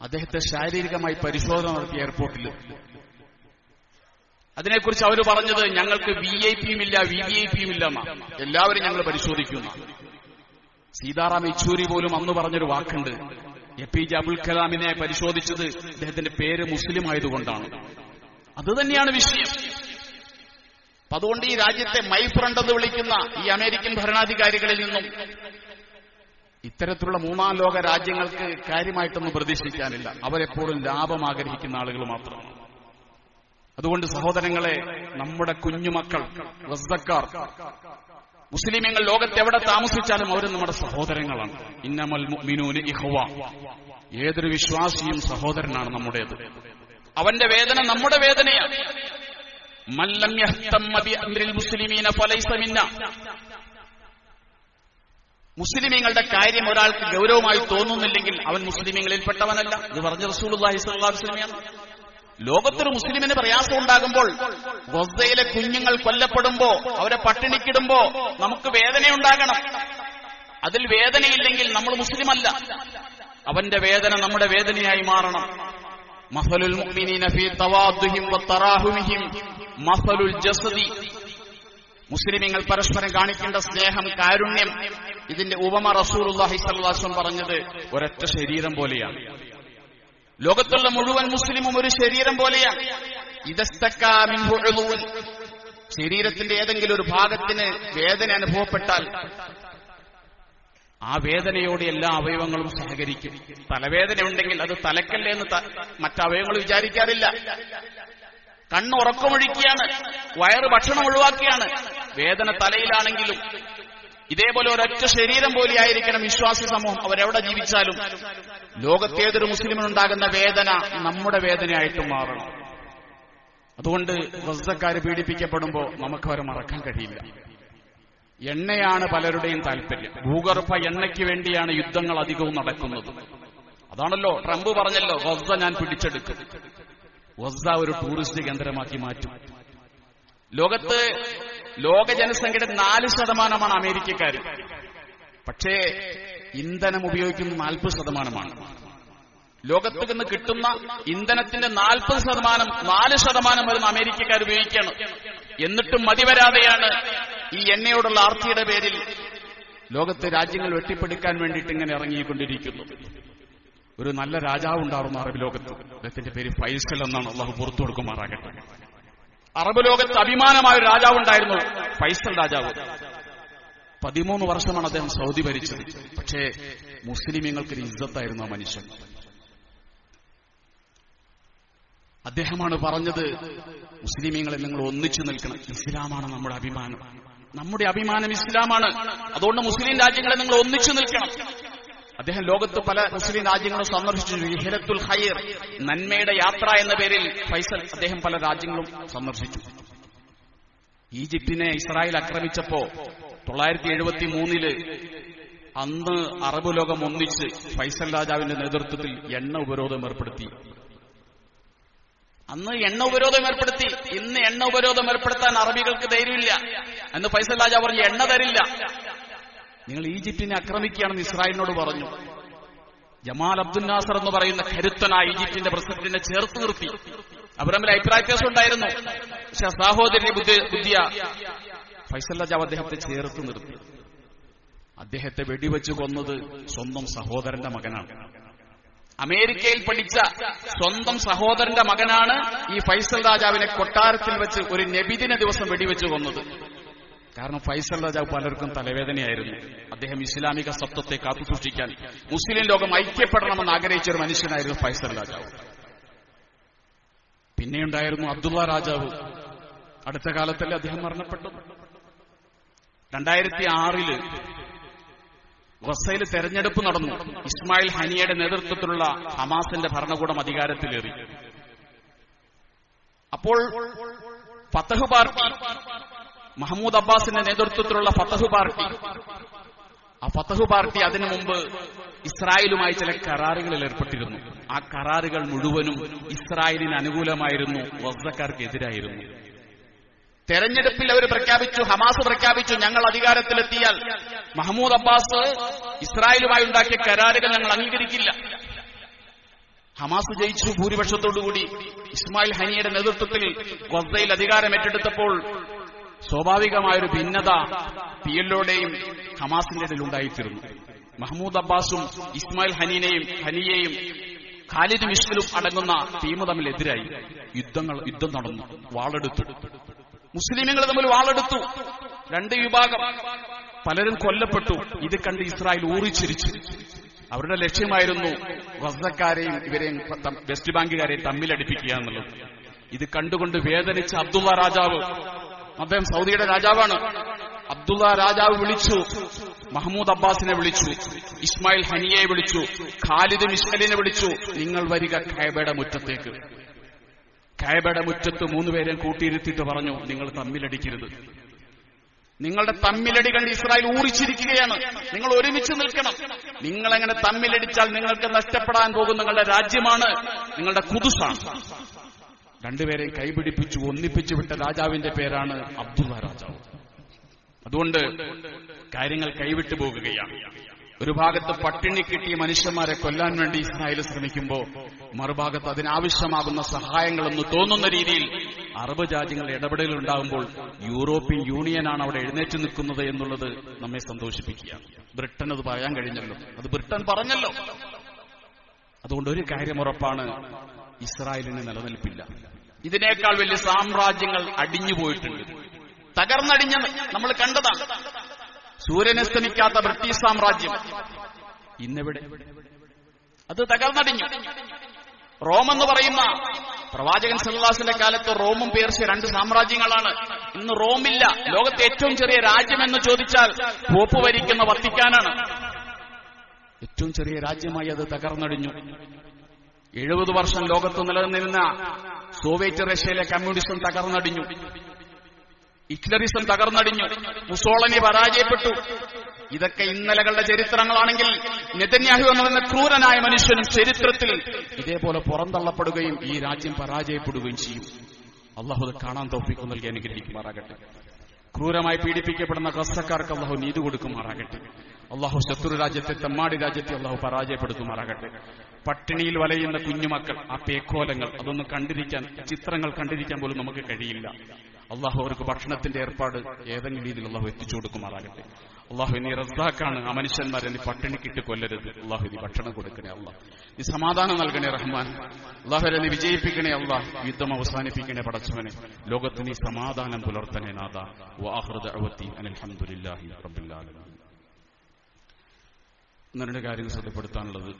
അദ്ദേഹത്തെ ശാരീരികമായി പരിശോധന നടത്തിയ എയർപോർട്ടിൽ. അതിനെക്കുറിച്ച് അവർ പറഞ്ഞത് ഞങ്ങൾക്ക് VIP-യും ഇല്ല, VVIP-യും ഇല്ല, എല്ലാവരും ഞങ്ങൾ പരിശോധിക്കുന്ന. സീതാറാം യെച്ചൂരി പോലും അന്ന് പറഞ്ഞൊരു വാക്കുണ്ട്, APJ അബ്ദുൽ കലാമിനെ പരിശോധിച്ചത് അദ്ദേഹത്തിന്റെ പേര് മുസ്ലിം ആയതുകൊണ്ടാണ്. അതുതന്നെയാണ് വിഷയം. അതുകൊണ്ട് ഈ രാജ്യത്തെ മൈ ഫ്രണ്ട് എന്ന് വിളിക്കുന്ന ഈ അമേരിക്കൻ ഭരണാധികാരികളിൽ നിന്നും ഇത്തരത്തിലുള്ള മൂന്നാം ലോക രാജ്യങ്ങൾക്ക് കാര്യമായിട്ടൊന്നും പ്രതീക്ഷിക്കാനില്ല. അവരെപ്പോഴും ലാഭം ആഗ്രഹിക്കുന്ന ആളുകൾ മാത്രമാണ്. അതുകൊണ്ട് സഹോദരങ്ങളെ, നമ്മുടെ കുഞ്ഞുമക്കൾ, ഗസക്കാർ, മുസ്ലിമീങ്ങൾ ലോകത്തെവിടെ താമസിച്ചാലും അവർ നമ്മുടെ സഹോദരങ്ങളാണ്. ഇന്നമൽ മുഅ്മിനൂന ഇഖ്വ. ഏതൊരു വിശ്വാസിയും സഹോദരനാണ് നമ്മുടേത്. അവന്റെ വേദന നമ്മുടെ വേദനയാണ്. മൻ ലം യഹ്തമ്മ ബി അംരിൽ മുസ്ലിമീന ഫലൈസ മിന്ന. മുസ്ലിമീങ്ങളുടെ കാര്യം ഒരാൾക്ക് ഗൗരവമായി തോന്നുന്നില്ലെങ്കിൽ അവൻ മുസ്ലിമീങ്ങളിൽപ്പെട്ടവനല്ല. ഇത് പറഞ്ഞ റസൂലുള്ളാഹി സ്വല്ലല്ലാഹു അലൈഹി വസല്ലമയാണ്. ലോകത്തൊരു മുസ്ലിമിന് പ്രയാസം ഉണ്ടാകുമ്പോൾ, ഗസയിലെ കുഞ്ഞുങ്ങൾ കൊല്ലപ്പെടുമ്പോ, അവരെ പട്ടിണിക്കിടുമ്പോ നമുക്ക് വേദനയുണ്ടാകണം. അതിൽ വേദനയില്ലെങ്കിൽ നമ്മൾ മുസ്ലിമല്ല. അവന്റെ വേദന നമ്മുടെ വേദനയായി മാറണം. മസലുൽ മുഅ്മിനീന ഫീ തവാദ്ദുഹിം വതറാഹുമിഹിം മസലുൽ ജസദി. മുസ്ലിമീങ്ങൾ പരസ്പരം കാണിക്കേണ്ട സ്നേഹം, കാരുണ്യം, ഇതിന്റെ ഉപമ റസൂലുള്ളാഹി സ്വല്ലല്ലാഹു അലൈഹി വസല്ലം പറഞ്ഞത് ഒരൊറ്റ ശരീരം പോലെയാണ്. ലോകത്തുള്ള മുഴുവൻ മുസ്ലിമും ഒരു ശരീരം പോലെയാണ്. ഇദസ്തക്കാ മിൻഹു ഉദുൻ. ശരീരത്തിന്റെ ഏതെങ്കിലും ഒരു ഭാഗത്തിന് വേദന അനുഭവപ്പെട്ടാൽ ആ വേദനയോട് എല്ലാ അവയവങ്ങളും സഹകരിക്കും. തലവേദന ഉണ്ടെങ്കിൽ അത് തലക്കല്ലേ എന്ന് മറ്റവയവങ്ങൾ വിചാരിക്കാറില്ല. കണ്ണ് ഉറക്കമൊഴിക്കുകയാണ്, വയറ് ഭക്ഷണം ഒഴിവാക്കുകയാണ്. വേദന തലയിലാണെങ്കിലും ഇതേപോലെ ഒരൊറ്റ ശരീരം പോലെയായിരിക്കണം വിശ്വാസി സമൂഹം. അവരെവിടെ ജീവിച്ചാലും ലോകത്തേതൊരു മുസ്ലിമിനുണ്ടാകുന്ന വേദന നമ്മുടെ വേദനയായിട്ട് മാറണം. അതുകൊണ്ട് ഗസക്കാര് പീഡിപ്പിക്കപ്പെടുമ്പോ നമുക്കവരെ മറക്കാൻ കഴിയില്ല. എണ്ണയാണ് പലരുടെയും താല്പര്യം. ഭൂഗർഭ എണ്ണയ്ക്ക് വേണ്ടിയാണ് യുദ്ധങ്ങൾ അധികവും നടക്കുന്നത്. അതാണല്ലോ ട്രംപ് പറഞ്ഞല്ലോ, ഗസ ഞാൻ പിടിച്ചെടുക്കും. ഗസ ഒരു ടൂറിസ്റ്റ് കേന്ദ്രമാക്കി മാറ്റും. ലോകത്ത് ലോക ജനസംഖ്യയുടെ 4% അമേരിക്കക്കാർ. പക്ഷേ ഇന്ധനം ഉപയോഗിക്കുന്നത് 40%. ലോകത്ത് നിന്ന് കിട്ടുന്ന ഇന്ധനത്തിന്റെ 40%, 4% വരുന്ന അമേരിക്കക്കാർ ഉപയോഗിക്കുകയാണ്. എന്നിട്ടും മതിവരാതെയാണ് ഈ എണ്ണയോടുള്ള ആർത്തിയുടെ പേരിൽ ലോകത്തെ രാജ്യങ്ങൾ വെട്ടിപ്പിടിക്കാൻ വേണ്ടിയിട്ട് ഇങ്ങനെ ഇറങ്ങിക്കൊണ്ടിരിക്കുന്നത്. ഒരു നല്ല രാജാവ് ഉണ്ടാവുന്ന അറബ് ലോകത്ത്, അദ്ദേഹത്തിന്റെ പേര് ഫൈസൽ എന്നാണ്. അള്ളാഹു പുറത്തു കൊടുക്കുമാറാകട്ടെ. അറബ് ലോകത്ത് അഭിമാനമായ ഒരു രാജാവുണ്ടായിരുന്നു, ഫൈസൽ രാജാവ്. 13 വർഷമാണ് അദ്ദേഹം സൗദി ഭരിച്ചത്. പക്ഷേ മുസ്ലിമീങ്ങൾക്കൊരു ഇസ്സത്തായിരുന്നു ആ മനുഷ്യൻ. അദ്ദേഹമാണ് പറഞ്ഞത്, മുസ്ലിമീങ്ങളെ നിങ്ങൾ ഒന്നിച്ചു നിൽക്കണം. ഇസ്ലാമാണ് നമ്മുടെ അഭിമാനം. നമ്മുടെ അഭിമാനം ഇസ്ലാമാണ്. അതുകൊണ്ട് മുസ്ലിം രാജ്യങ്ങളെ നിങ്ങൾ ഒന്നിച്ചു നിൽക്കണം. അദ്ദേഹം ലോകത്ത് പല മുസ്ലിം രാജ്യങ്ങളും സന്ദർശിച്ചു. റിഹ്ലത്തുൽ ഖൈർ, നന്മയുടെ യാത്ര എന്ന പേരിൽ ഫൈസൽ അദ്ദേഹം പല രാജ്യങ്ങളും സന്ദർശിച്ചു. ഈജിപ്തിനെ ഇസ്രായേൽ ആക്രമിച്ചപ്പോ 973 അന്ന് അറബ് ലോകം ഒന്നിച്ച് ഫൈസൽ രാജാവിന്റെ നേതൃത്വത്തിൽ എണ്ണ ഉപരോധം ഏർപ്പെടുത്തി. അന്ന് എണ്ണ ഉപരോധം ഏർപ്പെടുത്തി. ഇന്ന് എണ്ണ ഉപരോധം ഏർപ്പെടുത്താൻ അറബികൾക്ക് ധൈര്യമില്ല. എന്ന് ഫൈസൽ രാജാവ് പറഞ്ഞു, എണ്ണ തരില്ല. നിങ്ങൾ ഈജിപ്തിനെ ആക്രമിക്കുകയാണെന്ന് ഇസ്രായേലിനോട് പറഞ്ഞു. ജമാൽ അബ്ദുൽ നാസർ എന്ന് പറയുന്ന കരുത്തനായ ഈജിപ്തിന്റെ പ്രസിഡന്റിനെ ചേർത്ത് നിർത്തി. അവർ തമ്മിൽ അഭിപ്രായ വ്യത്യാസം ഉണ്ടായിരുന്നു. പക്ഷെ സഹോദരി ബുദ്ധിയ ഫൈസൽ രാജാവ് അദ്ദേഹത്തെ ചേർത്ത് നിർത്തി. അദ്ദേഹത്തെ വെടിവെച്ച് കൊന്നത് സ്വന്തം സഹോദരന്റെ മകനാണ്. അമേരിക്കയിൽ പഠിച്ച സ്വന്തം സഹോദരന്റെ മകനാണ് ഈ ഫൈസൽ രാജാവിനെ കൊട്ടാരത്തിൽ വെച്ച് ഒരു നബിദിന ദിവസം വെടിവെച്ച് കൊന്നത്. കാരണം ഫൈസൽ രാജാവ് പലർക്കും തലവേദനയായിരുന്നു. അദ്ദേഹം ഇസ്ലാമിക സത്വത്തെ കാത്തുസൂക്ഷിക്കാൻ, മുസ്ലിം ലോകം ഐക്യപ്പെടണമെന്ന് ആഗ്രഹിച്ച ഒരു മനുഷ്യനായിരുന്നു ഫൈസൽ രാജാവ്. പിന്നെയുണ്ടായിരുന്നു അബ്ദുള്ള രാജാവ്. അടുത്ത കാലത്തല്ലേ അദ്ദേഹം മരണപ്പെട്ടു. 2006 ഗസയിൽ തെരഞ്ഞെടുപ്പ് നടന്നു. ഇസ്മായിൽ ഹനിയയുടെ നേതൃത്വത്തിലുള്ള ഹമാസിന്റെ ഭരണകൂടം അധികാരത്തിലേറി. അപ്പോൾ ഫതഹ് പാർട്ടി, മഹ്മൂദ് അബ്ബാസിന്റെ നേതൃത്വത്തിലുള്ള ഫതഹ് പാർട്ടി, ആ ഫതഹ് പാർട്ടി അതിനു മുമ്പ് ഇസ്രായേലുമായി ചില കരാറുകളിൽ ഏർപ്പെട്ടിരുന്നു. ആ കരാറുകൾ മുഴുവനും ഇസ്രായേലിന് അനുകൂലമായിരുന്നു, ഗസക്കാർക്കെതിരായിരുന്നു. തെരഞ്ഞെടുപ്പിൽ അവർ പ്രഖ്യാപിച്ചു, ഹമാസ് പ്രഖ്യാപിച്ചു, ഞങ്ങൾ അധികാരത്തിലെത്തിയാൽ മഹ്മൂദ് അബ്ബാസ് ഇസ്രായേലുമായി ഉണ്ടാക്കിയ കരാറുകൾ ഞങ്ങൾ അംഗീകരിക്കില്ല. ഹമാസ് ജയിച്ചു ഭൂരിപക്ഷത്തോടുകൂടി. ഇസ്മായിൽ ഹനിയുടെ നേതൃത്വത്തിൽ ഗസയിൽ അധികാരം ഏറ്റെടുത്തപ്പോൾ സ്വാഭാവികമായൊരു ഭിന്നത PLOയുടെയും ഹമാസിന്റെ ഇടയിൽ ഉണ്ടായിത്തീർന്നു. മഹ്മൂദ് അബ്ബാസും ഇസ്മായിൽ ഹനിയെയും ഖാലിദ് മിഷ്കലും അടങ്ങുന്ന ടീം തമ്മിൽ എതിരായി. യുദ്ധം നടന്നു, വാളെടുത്തു. മുസ്ലിമുകൾ തമ്മിൽ വാളെടുത്തു. 2 വിഭാഗം, പലരും കൊല്ലപ്പെട്ടു. ഇത് കണ്ട് ഇസ്രായേൽ ഊറിച്ചിരിച്ചു. അവരുടെ ലക്ഷ്യമായിരുന്നു ഗസക്കാരെയും ഇവരെയും വെസ്റ്റ് ബാങ്കുകാരെയും തമ്മിലടിപ്പിക്കുക എന്നുള്ളത്. ഇത് കണ്ടുകൊണ്ട് വേദനിച്ച അബ്ദുള്ള രാജാവ്, അദ്ദേഹം സൗദിയുടെ രാജാവാണ്, അബ്ദുള്ള രാജാവ് വിളിച്ചു, മഹ്മൂദ് അബ്ബാസിനെ വിളിച്ചു, ഇസ്മായിൽ ഹനിയെ വിളിച്ചു, ഖാലിദ് മിഷ്കലിനെ വിളിച്ചു, നിങ്ങൾ വരിക കഅബയുടെ മുറ്റത്തേക്ക്. കഅബയുടെ മുറ്റത്ത് 3 പേരെയും കൂട്ടിയിരുത്തിയിട്ട് പറഞ്ഞു, നിങ്ങൾ തമ്മിലടിക്കരുത്. നിങ്ങളുടെ തമ്മിലടി കണ്ട് ഇസ്രായേൽ ഊറിച്ചിരിക്കുകയാണ്. നിങ്ങൾ ഒരുമിച്ച് നിൽക്കണം. നിങ്ങളെങ്ങനെ തമ്മിലടിച്ചാൽ നിങ്ങൾക്ക് നഷ്ടപ്പെടാൻ പോകുന്ന നിങ്ങളുടെ രാജ്യമാണ്, നിങ്ങളുടെ ഖുദ്സാണ്. 2 പേരെയും കൈപിടിപ്പിച്ചു ഒന്നിപ്പിച്ചു വിട്ട രാജാവിന്റെ പേരാണ് അബ്ദുള്ള രാജാവ്. അതുകൊണ്ട് കാര്യങ്ങൾ കൈവിട്ടു പോകുകയാണ്. ഒരു ഭാഗത്ത് പട്ടിണി കിട്ടിയ മനുഷ്യന്മാരെ കൊല്ലാൻ വേണ്ടി ഇസ്രായേൽ ശ്രമിക്കുമ്പോൾ മറുഭാഗത്ത് അതിനാവശ്യമാകുന്ന സഹായങ്ങളെന്ന് തോന്നുന്ന രീതിയിൽ അറബ് രാജ്യങ്ങൾ ഇടപെടലുണ്ടാകുമ്പോൾ യൂറോപ്യൻ യൂണിയനാണ് അവിടെ എഴുന്നേറ്റ് നിൽക്കുന്നത് എന്നുള്ളത് നമ്മെ സന്തോഷിപ്പിക്കുകയാണ്. ബ്രിട്ടൻ അത് പറയാൻ കഴിഞ്ഞല്ലോ, അത് ബ്രിട്ടൻ പറഞ്ഞല്ലോ. അതുകൊണ്ട് ഒരു കാര്യം ഉറപ്പാണ്, ഇസ്രായേലിന് നിലനിൽപ്പില്ല. ഇതിനേക്കാൾ വലിയ സാമ്രാജ്യങ്ങൾ അടിഞ്ഞുപോയിട്ടുണ്ട്, തകർന്നടിഞ്ഞത് നമ്മൾ കണ്ടതാണ്. സൂര്യനസ്തമിക്കാത്ത ബ്രിട്ടീഷ് സാമ്രാജ്യം ഇന്നെവിടെ? അത് തകർന്നടിഞ്ഞു. റോം എന്ന് പറയുന്ന പ്രവാചകൻ സല്ലല്ലാഹുവിന്റെ കാലത്ത് റോമും പേർഷ്യ 2 സാമ്രാജ്യങ്ങളാണ്. ഇന്ന് റോമില്ല. ലോകത്തെ ഏറ്റവും ചെറിയ രാജ്യമെന്ന് ചോദിച്ചാൽ പോപ്പ് ഭരിക്കുന്ന വത്തിക്കാനാണ്. ഏറ്റവും ചെറിയ രാജ്യമായി അത് തകർന്നടിഞ്ഞു. 70 വർഷം ലോകത്ത് നിലനിന്നിരുന്ന സോവിയറ്റ് റഷ്യയിലെ കമ്മ്യൂണിസം തകർന്നടിഞ്ഞു. ഹിറ്റ്ലറിസം തകർന്നടിഞ്ഞു. മുസോളിനി പരാജയപ്പെട്ടു. ഇതൊക്കെ ഇന്നലകളുടെ ചരിത്രങ്ങളാണെങ്കിൽ നെതന്യാഹു എന്ന് പറയുന്ന ക്രൂരനായ മനുഷ്യനും ചരിത്രത്തിൽ ഇതേപോലെ പുറന്തള്ളപ്പെടുകയും ഈ രാജ്യം പരാജയപ്പെടുകയും ചെയ്യും. അള്ളാഹു അത് കാണാൻ തൗഫീഖ് നൽകി അനുഗ്രഹിക്കുമാറാകട്ടെ. ക്രൂരമായി പീഡിപ്പിക്കപ്പെടുന്ന ഗസക്കാർക്ക് അള്ളാഹു നീതി കൊടുക്കുമാറാകട്ടെ. അള്ളാഹു ശത്രു രാജ്യത്തെ, തെമ്മാടി രാജ്യത്തെ അള്ളാഹു പരാജയപ്പെടുത്തുമാറാകട്ടെ. പട്ടിണിയിൽ വലയുന്ന കുഞ്ഞുമക്കൾ, ആ പേക്കോലങ്ങൾ, അതൊന്നും കണ്ടിരിക്കാൻ, ചിത്രങ്ങൾ കണ്ടിരിക്കാൻ പോലും നമുക്ക് കഴിയില്ല. അള്ളാഹു അവർക്ക് ഭക്ഷണത്തിന്റെ ഏർപ്പാട് ഏതെങ്കിലും രീതിയിൽ അള്ളാഹു എത്തിച്ചു കൊടുക്കുമാറാകട്ടെ. അള്ളാഹു നീ റസാഖാണ്, ആ മനുഷ്യന്മാരെ നീ പട്ടിണിക്കിട്ട് കൊല്ലരുത്. അള്ളാഹു നീ ഭക്ഷണം കൊടുക്കണേ. അള്ളാഹ് നീ സമാധാനം നൽകണേ റഹ്മാൻ. അള്ളാഹുരെ നീ വിജയിപ്പിക്കണേ. അള്ളാഹ് യുദ്ധം അവസാനിപ്പിക്കണേ പടച്ചവനെ. ലോകത്ത് നീ സമാധാനം പുലർത്തണേ നാഥ. വആഖിറു ദഅവതി അനിൽ ഹംദുലില്ലാഹി റബ്ബിൽ ആലമീൻ. 2 കാര്യങ്ങൾ ശ്രദ്ധപ്പെടുത്താനുള്ളത്,